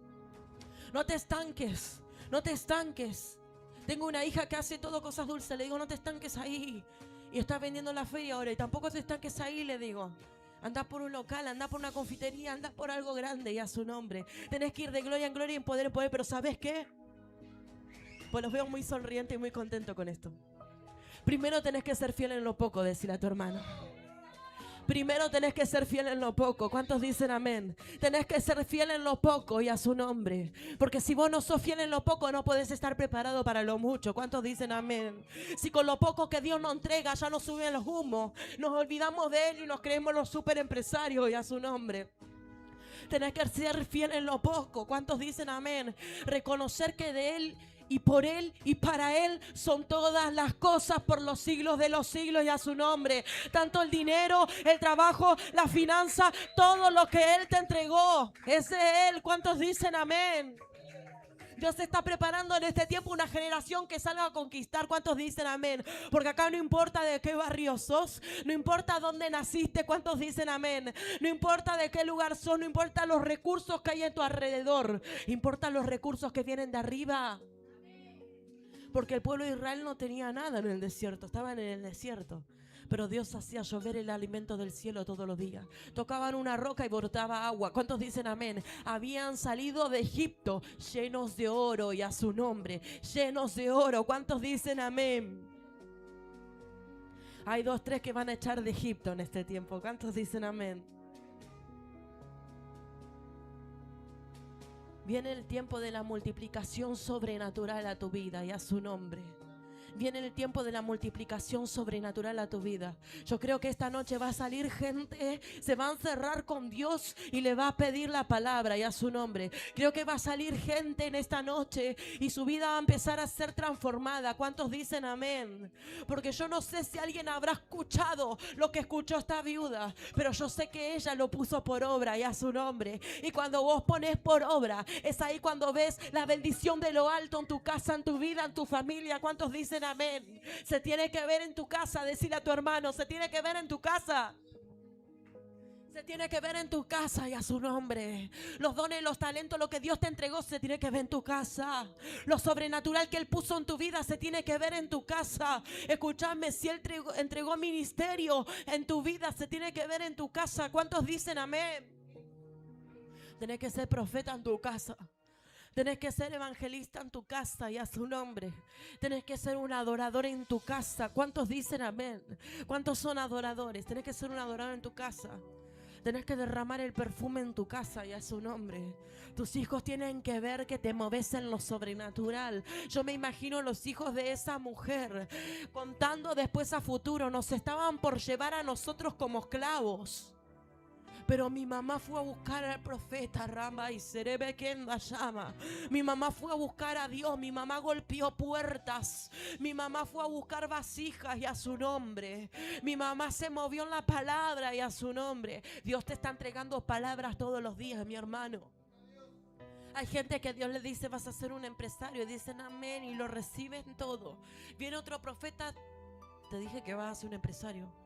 No te estanques. No te estanques. Tengo una hija que hace todo cosas dulces. Le digo, no te estanques ahí. Y está vendiendo en la feria ahora. Y tampoco te estanques ahí, le digo. Anda por un local, anda por una confitería, anda por algo grande y a su nombre. Tenés que ir de gloria en gloria y en poder, pero ¿sabes qué? Pues los veo muy sonrientes y muy contentos con esto. Primero tenés que ser fiel en lo poco, decirle a tu hermano. Primero tenés que ser fiel en lo poco. ¿Cuántos dicen amén? Tenés que ser fiel en lo poco y a su nombre. Porque si vos no sos fiel en lo poco, no podés estar preparado para lo mucho. ¿Cuántos dicen amén? Si con lo poco que Dios nos entrega ya nos suben los humos, nos olvidamos de Él y nos creemos los super empresarios y a su nombre. Tenés que ser fiel en lo poco. ¿Cuántos dicen amén? Reconocer que de Él y por Él y para Él son todas las cosas por los siglos de los siglos y a su nombre. Tanto el dinero, el trabajo, la finanza, todo lo que Él te entregó es de Él. ¿Cuántos dicen amén? Dios está preparando en este tiempo una generación que salga a conquistar. ¿Cuántos dicen amén? Porque acá no importa de qué barrio sos, no importa dónde naciste. ¿Cuántos dicen amén? No importa de qué lugar sos, no importa los recursos que hay en tu alrededor, importan los recursos que vienen de arriba. Porque el pueblo de Israel no tenía nada en el desierto, estaban en el desierto. Pero Dios hacía llover el alimento del cielo todos los días. Tocaban una roca y brotaba agua. ¿Cuántos dicen amén? Habían salido de Egipto llenos de oro y a su nombre, llenos de oro. ¿Cuántos dicen amén? Hay 2, 3 que van a echar de Egipto en este tiempo. ¿Cuántos dicen amén? Viene el tiempo de la multiplicación sobrenatural a tu vida y a su nombre. Viene el tiempo de la multiplicación sobrenatural a tu vida. Yo creo que esta noche va a salir gente, se va a encerrar con Dios y le va a pedir la palabra y a su nombre. Creo que va a salir gente en esta noche y su vida va a empezar a ser transformada. ¿Cuántos dicen amén? Porque yo no sé si alguien habrá escuchado lo que escuchó esta viuda, pero yo sé que ella lo puso por obra y a su nombre. Y cuando vos pones por obra, es ahí cuando ves la bendición de lo alto en tu casa, en tu vida, en tu familia. ¿Cuántos dicen amén? Se tiene que ver en tu casa. Decirle a tu hermano, se tiene que ver en tu casa. Se tiene que ver en tu casa y a su nombre. Los dones, los talentos, lo que Dios te entregó se tiene que ver en tu casa. Lo sobrenatural que Él puso en tu vida se tiene que ver en tu casa. Escúchame, si Él entregó ministerio en tu vida, se tiene que ver en tu casa. ¿Cuántos dicen amén? Tenés que ser profeta en tu casa. Tenés que ser evangelista en tu casa y a su nombre. Tenés que ser un adorador en tu casa. ¿Cuántos dicen amén? ¿Cuántos son adoradores? Tenés que ser un adorador en tu casa. Tenés que derramar el perfume en tu casa y a su nombre. Tus hijos tienen que ver que te moves en lo sobrenatural. Yo me imagino los hijos de esa mujer contando después a futuro. Nos estaban por llevar a nosotros como esclavos. Pero mi mamá fue a buscar al profeta Rama y Serebe Kenda llama. Mi mamá fue a buscar a Dios. Mi mamá golpeó puertas. Mi mamá fue a buscar vasijas y a su nombre. Mi mamá se movió en la palabra y a su nombre. Dios te está entregando palabras todos los días, mi hermano. Hay gente que Dios le dice vas a ser un empresario y dicen amén y lo reciben todo. Viene otro profeta, te dije que vas a ser un empresario.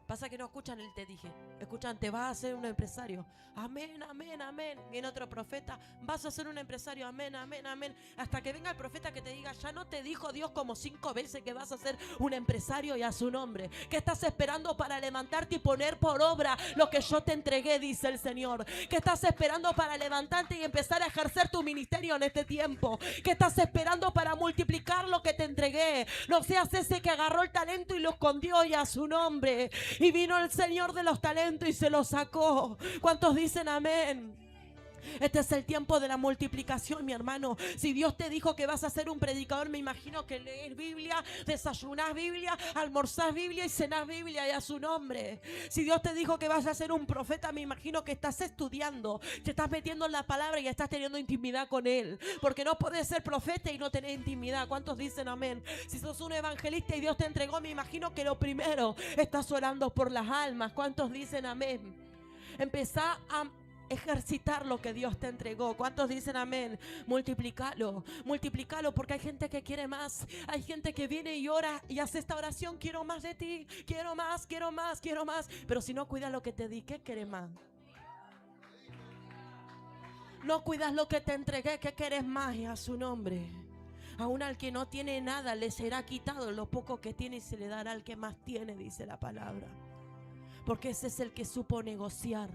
Pasa que no escuchan el te dije. Escuchan, te vas a ser un empresario. Amén, amén, amén. Viene otro profeta, vas a ser un empresario. Amén, amén, amén. Hasta que venga el profeta que te diga, ya no te dijo Dios como 5 veces que vas a ser un empresario y a su nombre. ¿Qué estás esperando para levantarte y poner por obra lo que yo te entregué? Dice el Señor. ¿Qué estás esperando para levantarte y empezar a ejercer tu ministerio en este tiempo? ¿Qué estás esperando para multiplicar lo que te entregué? No seas ese que agarró el talento y lo escondió y a su nombre. Y vino el Señor de los talentos y se los sacó. ¿Cuántos dicen amén? Este es el tiempo de la multiplicación, mi hermano. Si Dios te dijo que vas a ser un predicador, me imagino que lees Biblia, desayunás Biblia, almorzás Biblia y cenás Biblia y a su nombre. Si Dios te dijo que vas a ser un profeta, me imagino que estás estudiando, te estás metiendo en la palabra y estás teniendo intimidad con Él. Porque no puedes ser profeta y no tener intimidad. ¿Cuántos dicen amén? Si sos un evangelista y Dios te entregó, me imagino que lo primero, estás orando por las almas. ¿Cuántos dicen amén? Empezá a ejercitar lo que Dios te entregó. ¿Cuántos dicen amén? Multiplícalo, multiplícalo, porque hay gente que quiere más. Hay gente que viene y ora y hace esta oración: quiero más de ti, quiero más, quiero más, quiero más. Pero si no cuidas lo que te di, ¿qué querés más? No cuidas lo que te entregué, ¿qué querés más? Y a su nombre. Aún al que no tiene nada le será quitado lo poco que tiene y se le dará al que más tiene, dice la palabra. Porque ese es el que supo negociar.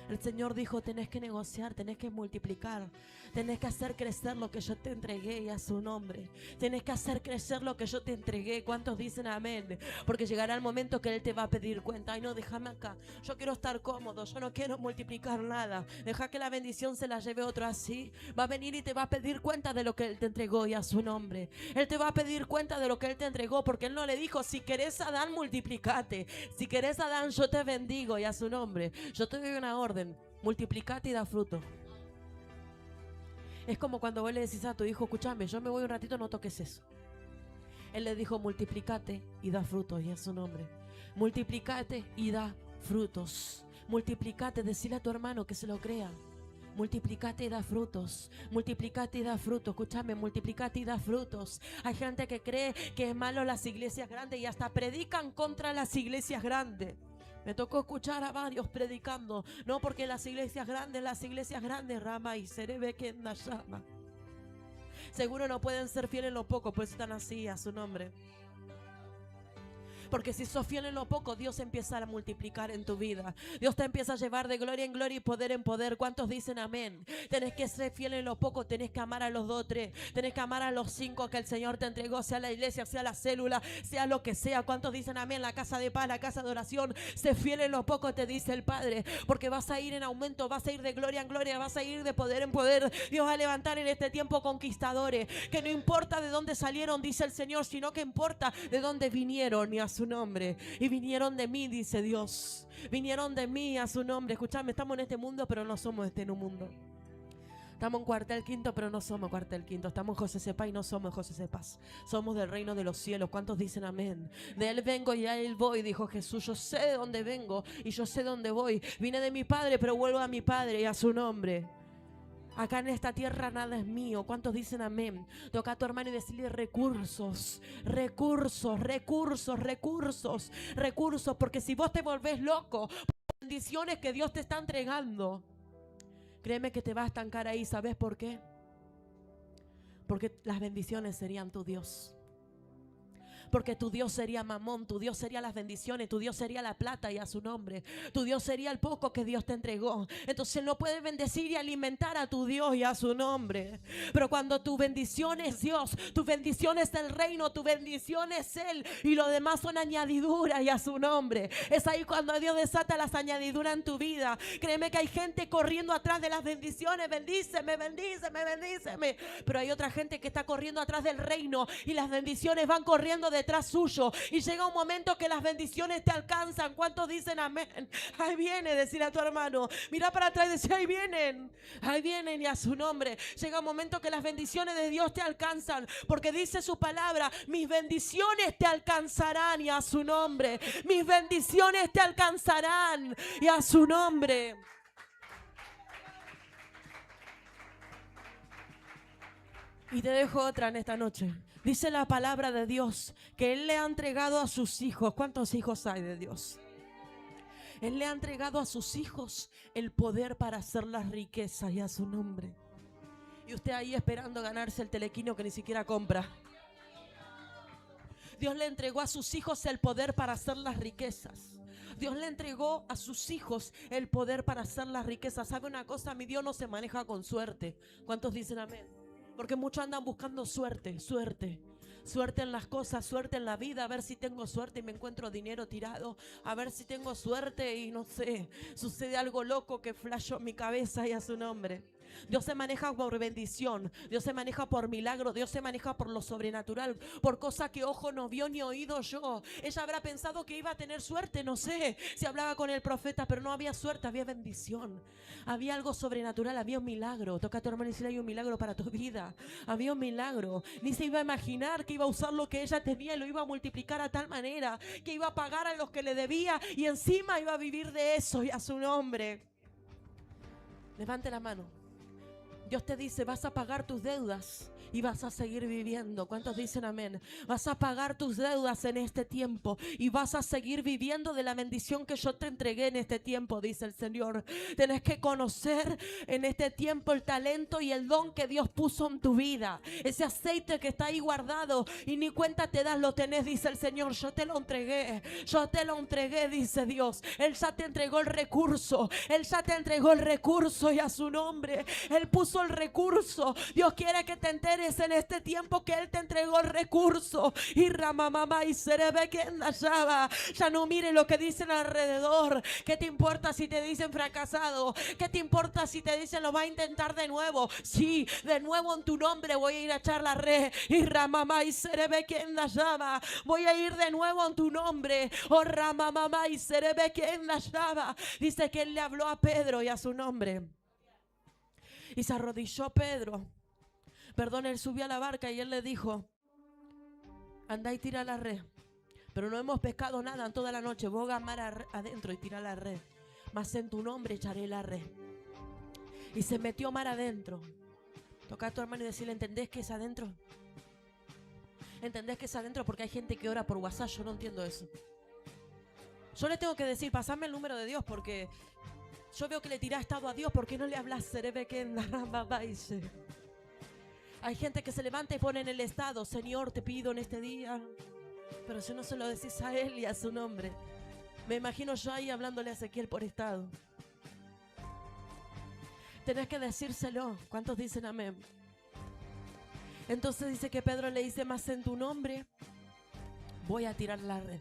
El Señor dijo, tenés que negociar, tenés que multiplicar, tenés que hacer crecer lo que yo te entregué y a su nombre. Tenés que hacer crecer lo que yo te entregué. ¿Cuántos dicen amén? Porque llegará el momento que Él te va a pedir cuenta. Ay, no, déjame acá. Yo quiero estar cómodo, yo no quiero multiplicar nada. Deja que la bendición se la lleve otro así. Va a venir y te va a pedir cuenta de lo que Él te entregó y a su nombre. Él te va a pedir cuenta de lo que Él te entregó, porque Él no le dijo, si querés Adán, multiplicate. Si querés Adán, yo te bendigo y a su nombre. Yo te doy una orden. Multiplicate y da fruto. Es como cuando vos le decís a tu hijo, escúchame, yo me voy un ratito, no toques eso. Él le dijo, multiplicate y da frutos, y a su nombre. Multiplicate y da frutos. Multiplicate, decile a tu hermano que se lo crea. Multiplicate y da frutos. Multiplicate y da frutos. Escúchame, multiplicate y da frutos. Hay gente que cree que es malo las iglesias grandes y hasta predican contra las iglesias grandes. Me tocó escuchar a varios predicando, no porque las iglesias grandes, Rama y Serebe que llama. Seguro no pueden ser fieles en lo poco, pues están así a su nombre. Porque si sos fiel en lo poco, Dios empieza a multiplicar en tu vida. Dios te empieza a llevar de gloria en gloria y poder en poder. ¿Cuántos dicen amén? Tenés que ser fiel en lo poco, tenés que amar a los 2, 3, tenés que amar a los 5 que el Señor te entregó, sea la iglesia, sea la célula, sea lo que sea. ¿Cuántos dicen amén? La casa de paz, la casa de oración. Sé fiel en lo poco, te dice el Padre, porque vas a ir en aumento, vas a ir de gloria en gloria, vas a ir de poder en poder. Dios va a levantar en este tiempo conquistadores, que no importa de dónde salieron, dice el Señor, sino que importa de dónde vinieron y a su nombre. Y vinieron de mí, dice Dios. Vinieron de mí a su nombre. Escuchame, estamos en este mundo, pero no somos este en un mundo. Estamos en Cuartel Quinto, pero no somos Cuartel Quinto. Estamos en José Cepaz y no somos José Cepaz. Somos del reino de los cielos. ¿Cuántos dicen amén? De Él vengo y a Él voy, dijo Jesús. Yo sé de dónde vengo y yo sé dónde voy. Vine de mi Padre, pero vuelvo a mi Padre y a su nombre. Acá en esta tierra nada es mío. ¿Cuántos dicen amén? Toca a tu hermano y decirle recursos, recursos, recursos, recursos, recursos. Porque si vos te volvés loco por las bendiciones que Dios te está entregando, créeme que te va a estancar ahí. ¿Sabes por qué? Porque las bendiciones serían tu Dios. Porque tu Dios sería Mamón, tu Dios sería las bendiciones, tu Dios sería la plata y a su nombre. Tu Dios sería el poco que Dios te entregó. Entonces Él no puede bendecir y alimentar a tu Dios y a su nombre. Pero cuando tu bendición es Dios, tu bendición es el reino, tu bendición es Él y lo demás son añadiduras y a su nombre. Es ahí cuando Dios desata las añadiduras en tu vida. Créeme que hay gente corriendo atrás de las bendiciones. Bendíceme, bendíceme, bendíceme. Pero hay otra gente que está corriendo atrás del reino y las bendiciones van corriendo detrás suyo, y llega un momento que las bendiciones te alcanzan. ¿Cuántos dicen amén? Ahí viene, decir a tu hermano, mira para atrás y decir, ahí vienen y a su nombre. Llega un momento que las bendiciones de Dios te alcanzan, porque dice su palabra, mis bendiciones te alcanzarán y a su nombre. Mis bendiciones te alcanzarán y a su nombre. Y te dejo otra en esta noche. Dice la palabra de Dios que Él le ha entregado a sus hijos. ¿Cuántos hijos hay de Dios? Él le ha entregado a sus hijos el poder para hacer las riquezas y a su nombre. Y usted ahí esperando ganarse el telequino que ni siquiera compra. Dios le entregó a sus hijos el poder para hacer las riquezas. Dios le entregó a sus hijos el poder para hacer las riquezas. ¿Sabe una cosa? Mi Dios no se maneja con suerte. ¿Cuántos dicen amén? Porque muchos andan buscando suerte, suerte. Suerte en las cosas, suerte en la vida. A ver si tengo suerte y me encuentro dinero tirado. A ver si tengo suerte y no sé, sucede algo loco que flashó en mi cabeza y a su nombre. Dios se maneja por bendición, Dios se maneja por milagro, Dios se maneja por lo sobrenatural, por cosas que ojo no vio ni oído yo. Ella habrá pensado que iba a tener suerte, no sé si hablaba con el profeta, pero no había suerte, había bendición, había algo sobrenatural, había un milagro. Toca a tu hermano y decirle, hay un milagro para tu vida, había un milagro. Ni se iba a imaginar que iba a usar lo que ella tenía y lo iba a multiplicar a tal manera que iba a pagar a los que le debía y encima iba a vivir de eso y a su nombre. Levante la mano. Dios te dice, vas a pagar tus deudas y vas a seguir viviendo. ¿Cuántos dicen amén? Vas a pagar tus deudas en este tiempo y vas a seguir viviendo de la bendición que yo te entregué en este tiempo, dice el Señor. Tenés que conocer en este tiempo el talento y el don que Dios puso en tu vida. Ese aceite que está ahí guardado y ni cuenta te das, lo tenés, dice el Señor. Yo te lo entregué, dice Dios. Él ya te entregó el recurso. Él ya te entregó el recurso y a su nombre. Él puso el recurso. Dios quiere que te enteres en este tiempo que Él te entregó el recurso. Y ramamama y serebe que andaba. Ya no mire lo que dicen alrededor. ¿Qué te importa si te dicen fracasado? ¿Qué te importa si te dicen lo va a intentar de nuevo? Sí, de nuevo en tu nombre voy a ir a echar la red. Y ramamama y serebe que andaba. Voy a ir de nuevo en tu nombre. Oh ramamama y serebe que andaba. Dice que Él le habló a Pedro y a su nombre. Y se arrodilló Pedro. Perdón, él subió a la barca y él le dijo: anda y tira la red. Pero no hemos pescado nada en toda la noche. Boga mar adentro y tira la red. Mas en tu nombre echaré la red. Y se metió mar adentro. Toca a tu hermano y decirle: ¿entendés que es adentro? ¿Entendés que es adentro? Porque hay gente que ora por WhatsApp. Yo no entiendo eso. Yo le tengo que decir: pasame el número de Dios, porque yo veo que le tirás estado a Dios. ¿Por qué no le hablas? Hay gente que se levanta y pone en el estado: Señor, te pido en este día. Pero si no se lo decís a Él y a su nombre. Me imagino yo ahí hablándole a Ezequiel por estado. Tenés que decírselo. ¿Cuántos dicen amén? Entonces dice que Pedro le dice: más en tu nombre voy a tirar la red.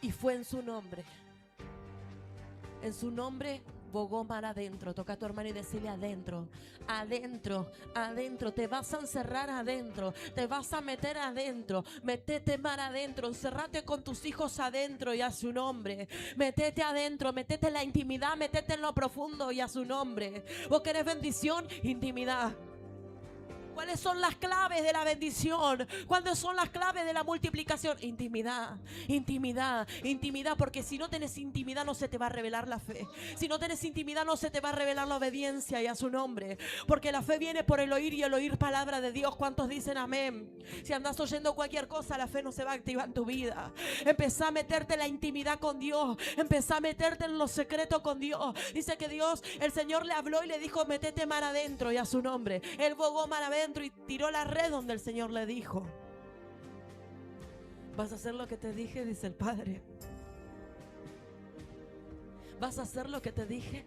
Y fue en su nombre. En su nombre bogó mar adentro. Toca a tu hermano y decirle: adentro, adentro, adentro. Te vas a encerrar adentro. Te vas a meter adentro. Metete mar adentro. Encerrate con tus hijos adentro y a su nombre. Metete adentro. Metete en la intimidad. Metete en lo profundo y a su nombre. ¿Vos querés bendición? Intimidad. ¿Cuáles son las claves de la bendición? ¿Cuáles son las claves de la multiplicación? Intimidad, intimidad, intimidad. Porque si no tenés intimidad no se te va a revelar la fe. Si no tenés intimidad no se te va a revelar la obediencia y a su nombre. Porque la fe viene por el oír y el oír palabra de Dios. ¿Cuántos dicen amén? Si andas oyendo cualquier cosa, la fe no se va a activar en tu vida. Empezá a meterte en la intimidad con Dios. Empezá a meterte en lo secreto con Dios. Dice que Dios, el Señor le habló y le dijo: metete mar adentro y a su nombre. Él bogó mar adentro y tiró la red donde el Señor le dijo: vas a hacer lo que te dije, dice el Padre. ¿Vas a hacer lo que te dije?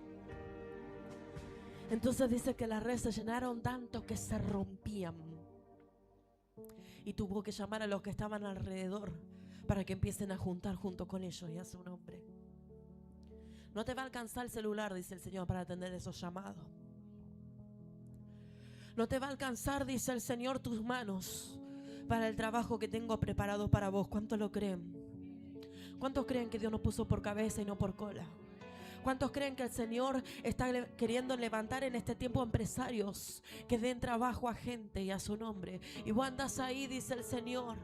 Entonces dice que las redes se llenaron tanto que se rompían. Y tuvo que llamar a los que estaban alrededor para que empiecen a juntar junto con ellos y a su nombre. No te va a alcanzar el celular, dice el Señor, para atender esos llamados. No te va a alcanzar, dice el Señor, tus manos para el trabajo que tengo preparado para vos. ¿Cuántos lo creen? ¿Cuántos creen que Dios nos puso por cabeza y no por cola? ¿Cuántos creen que el Señor está queriendo levantar en este tiempo empresarios que den trabajo a gente y a su nombre? Y vos andás ahí, dice el Señor.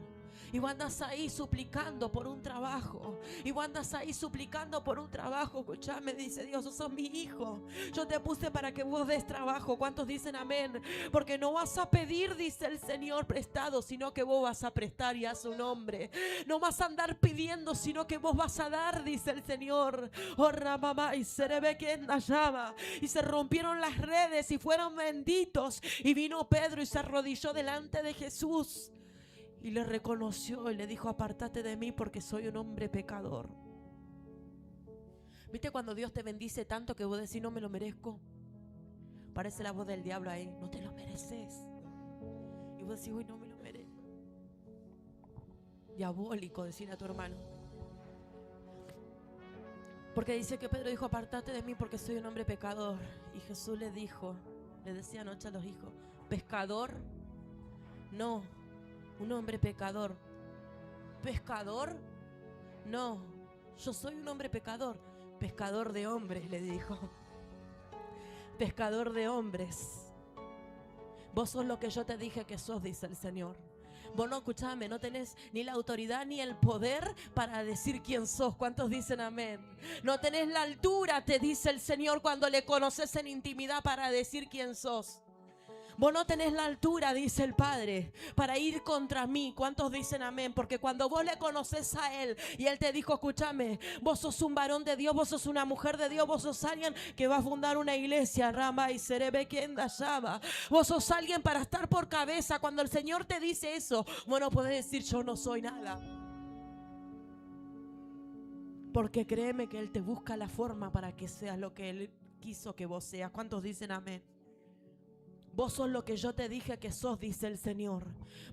Y vos andas ahí suplicando por un trabajo. Y vos andas ahí suplicando por un trabajo. Escuchame, dice Dios: sos mi hijo. Yo te puse para que vos des trabajo. ¿Cuántos dicen amén? Porque no vas a pedir, dice el Señor, prestado, sino que vos vas a prestar y a su nombre. No vas a andar pidiendo, sino que vos vas a dar, dice el Señor. Oh, ramamá, y se ve que llama. Y se rompieron las redes y fueron benditos. Y vino Pedro y se arrodilló delante de Jesús. Y le reconoció y le dijo: apártate de mí porque soy un hombre pecador. ¿Viste cuando Dios te bendice tanto que vos decís: no me lo merezco? Parece la voz del diablo ahí: no te lo mereces. Y vos decís: uy, no me lo merezco. Diabólico decir a tu hermano. Porque dice que Pedro dijo: apártate de mí porque soy un hombre pecador. Y Jesús le dijo, le decía anoche a los hijos: pescador, no. Un hombre pecador. ¿Pescador? No, yo soy un hombre pecador. Pescador de hombres, le dijo. Pescador de hombres. Vos sos lo que yo te dije que sos, dice el Señor. Vos no, escuchame, no tenés ni la autoridad ni el poder para decir quién sos. ¿Cuántos dicen amén? No tenés la altura, te dice el Señor, cuando le conoces en intimidad, para decir quién sos. Vos no tenés la altura, dice el Padre, para ir contra mí. ¿Cuántos dicen amén? Porque cuando vos le conoces a Él y Él te dijo, escúchame, vos sos un varón de Dios, vos sos una mujer de Dios, vos sos alguien que va a fundar una iglesia, Rama y Serebe quien da llama. Vos sos alguien para estar por cabeza. Cuando el Señor te dice eso, vos no podés decir yo no soy nada. Porque créeme que Él te busca la forma para que seas lo que Él quiso que vos seas. ¿Cuántos dicen amén? Vos sos lo que yo te dije que sos, dice el Señor.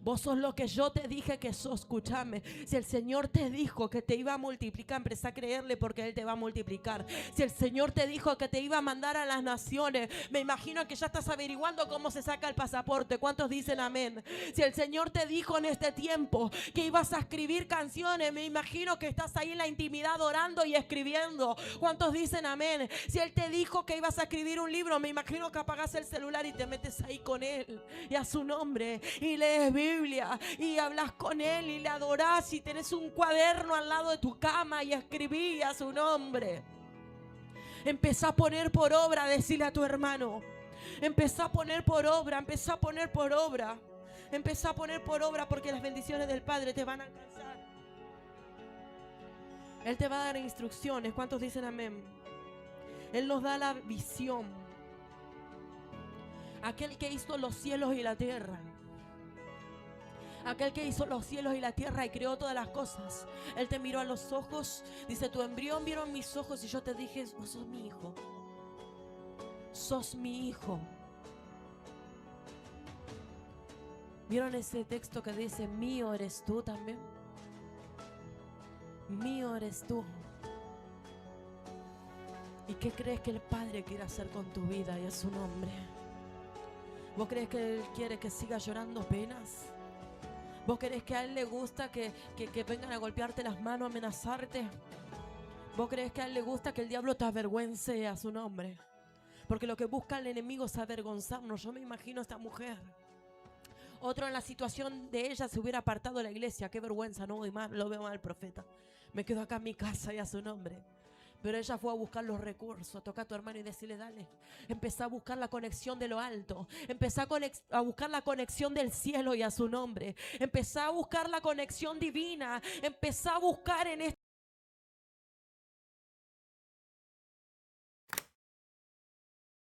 Vos sos lo que yo te dije que sos. Escúchame, si el Señor te dijo que te iba a multiplicar, empieza a creerle, porque Él te va a multiplicar. Si el Señor te dijo que te iba a mandar a las naciones, me imagino que ya estás averiguando cómo se saca el pasaporte. ¿Cuántos dicen amén? Si el Señor te dijo en este tiempo que ibas a escribir canciones, me imagino que estás ahí en la intimidad orando y escribiendo. ¿Cuántos dicen amén? Si Él te dijo que ibas a escribir un libro, me imagino que apagas el celular y te metes ahí con Él y a su nombre y lees Biblia y hablas con Él y le adorás y tenés un cuaderno al lado de tu cama y escribís a su nombre. Empezá a poner por obra, decirle a tu hermano, empezá a poner por obra, empezá a poner por obra, empezá a poner por obra, porque las bendiciones del Padre te van a alcanzar. Él te va a dar instrucciones. ¿Cuántos dicen amén? Él nos da la visión. Aquel que hizo los cielos y la tierra. Aquel que hizo los cielos y la tierra y creó todas las cosas. Él te miró a los ojos. Dice, tu embrión vieron mis ojos y yo te dije, vos sos mi hijo. Sos mi hijo. ¿Vieron ese texto que dice, mío eres tú también? Mío eres tú. ¿Y qué crees que el Padre quiere hacer con tu vida y a su nombre? ¿Vos crees que Él quiere que sigas llorando penas? ¿Vos crees que a Él le gusta que vengan a golpearte las manos, a amenazarte? ¿Vos crees que a Él le gusta que el diablo te avergüence a su nombre? Porque lo que busca el enemigo es avergonzarnos. Yo me imagino a esta mujer. Otro en la situación de ella se hubiera apartado de la iglesia. Qué vergüenza, no voy mal, lo veo mal, profeta. Me quedo acá en mi casa y a su nombre. Pero ella fue a buscar los recursos. Toca a tu hermano y decirle, dale. Empezá a buscar la conexión de lo alto. Empezá a buscar la conexión del cielo y a su nombre. Empezá a buscar la conexión divina. Empezá a buscar en este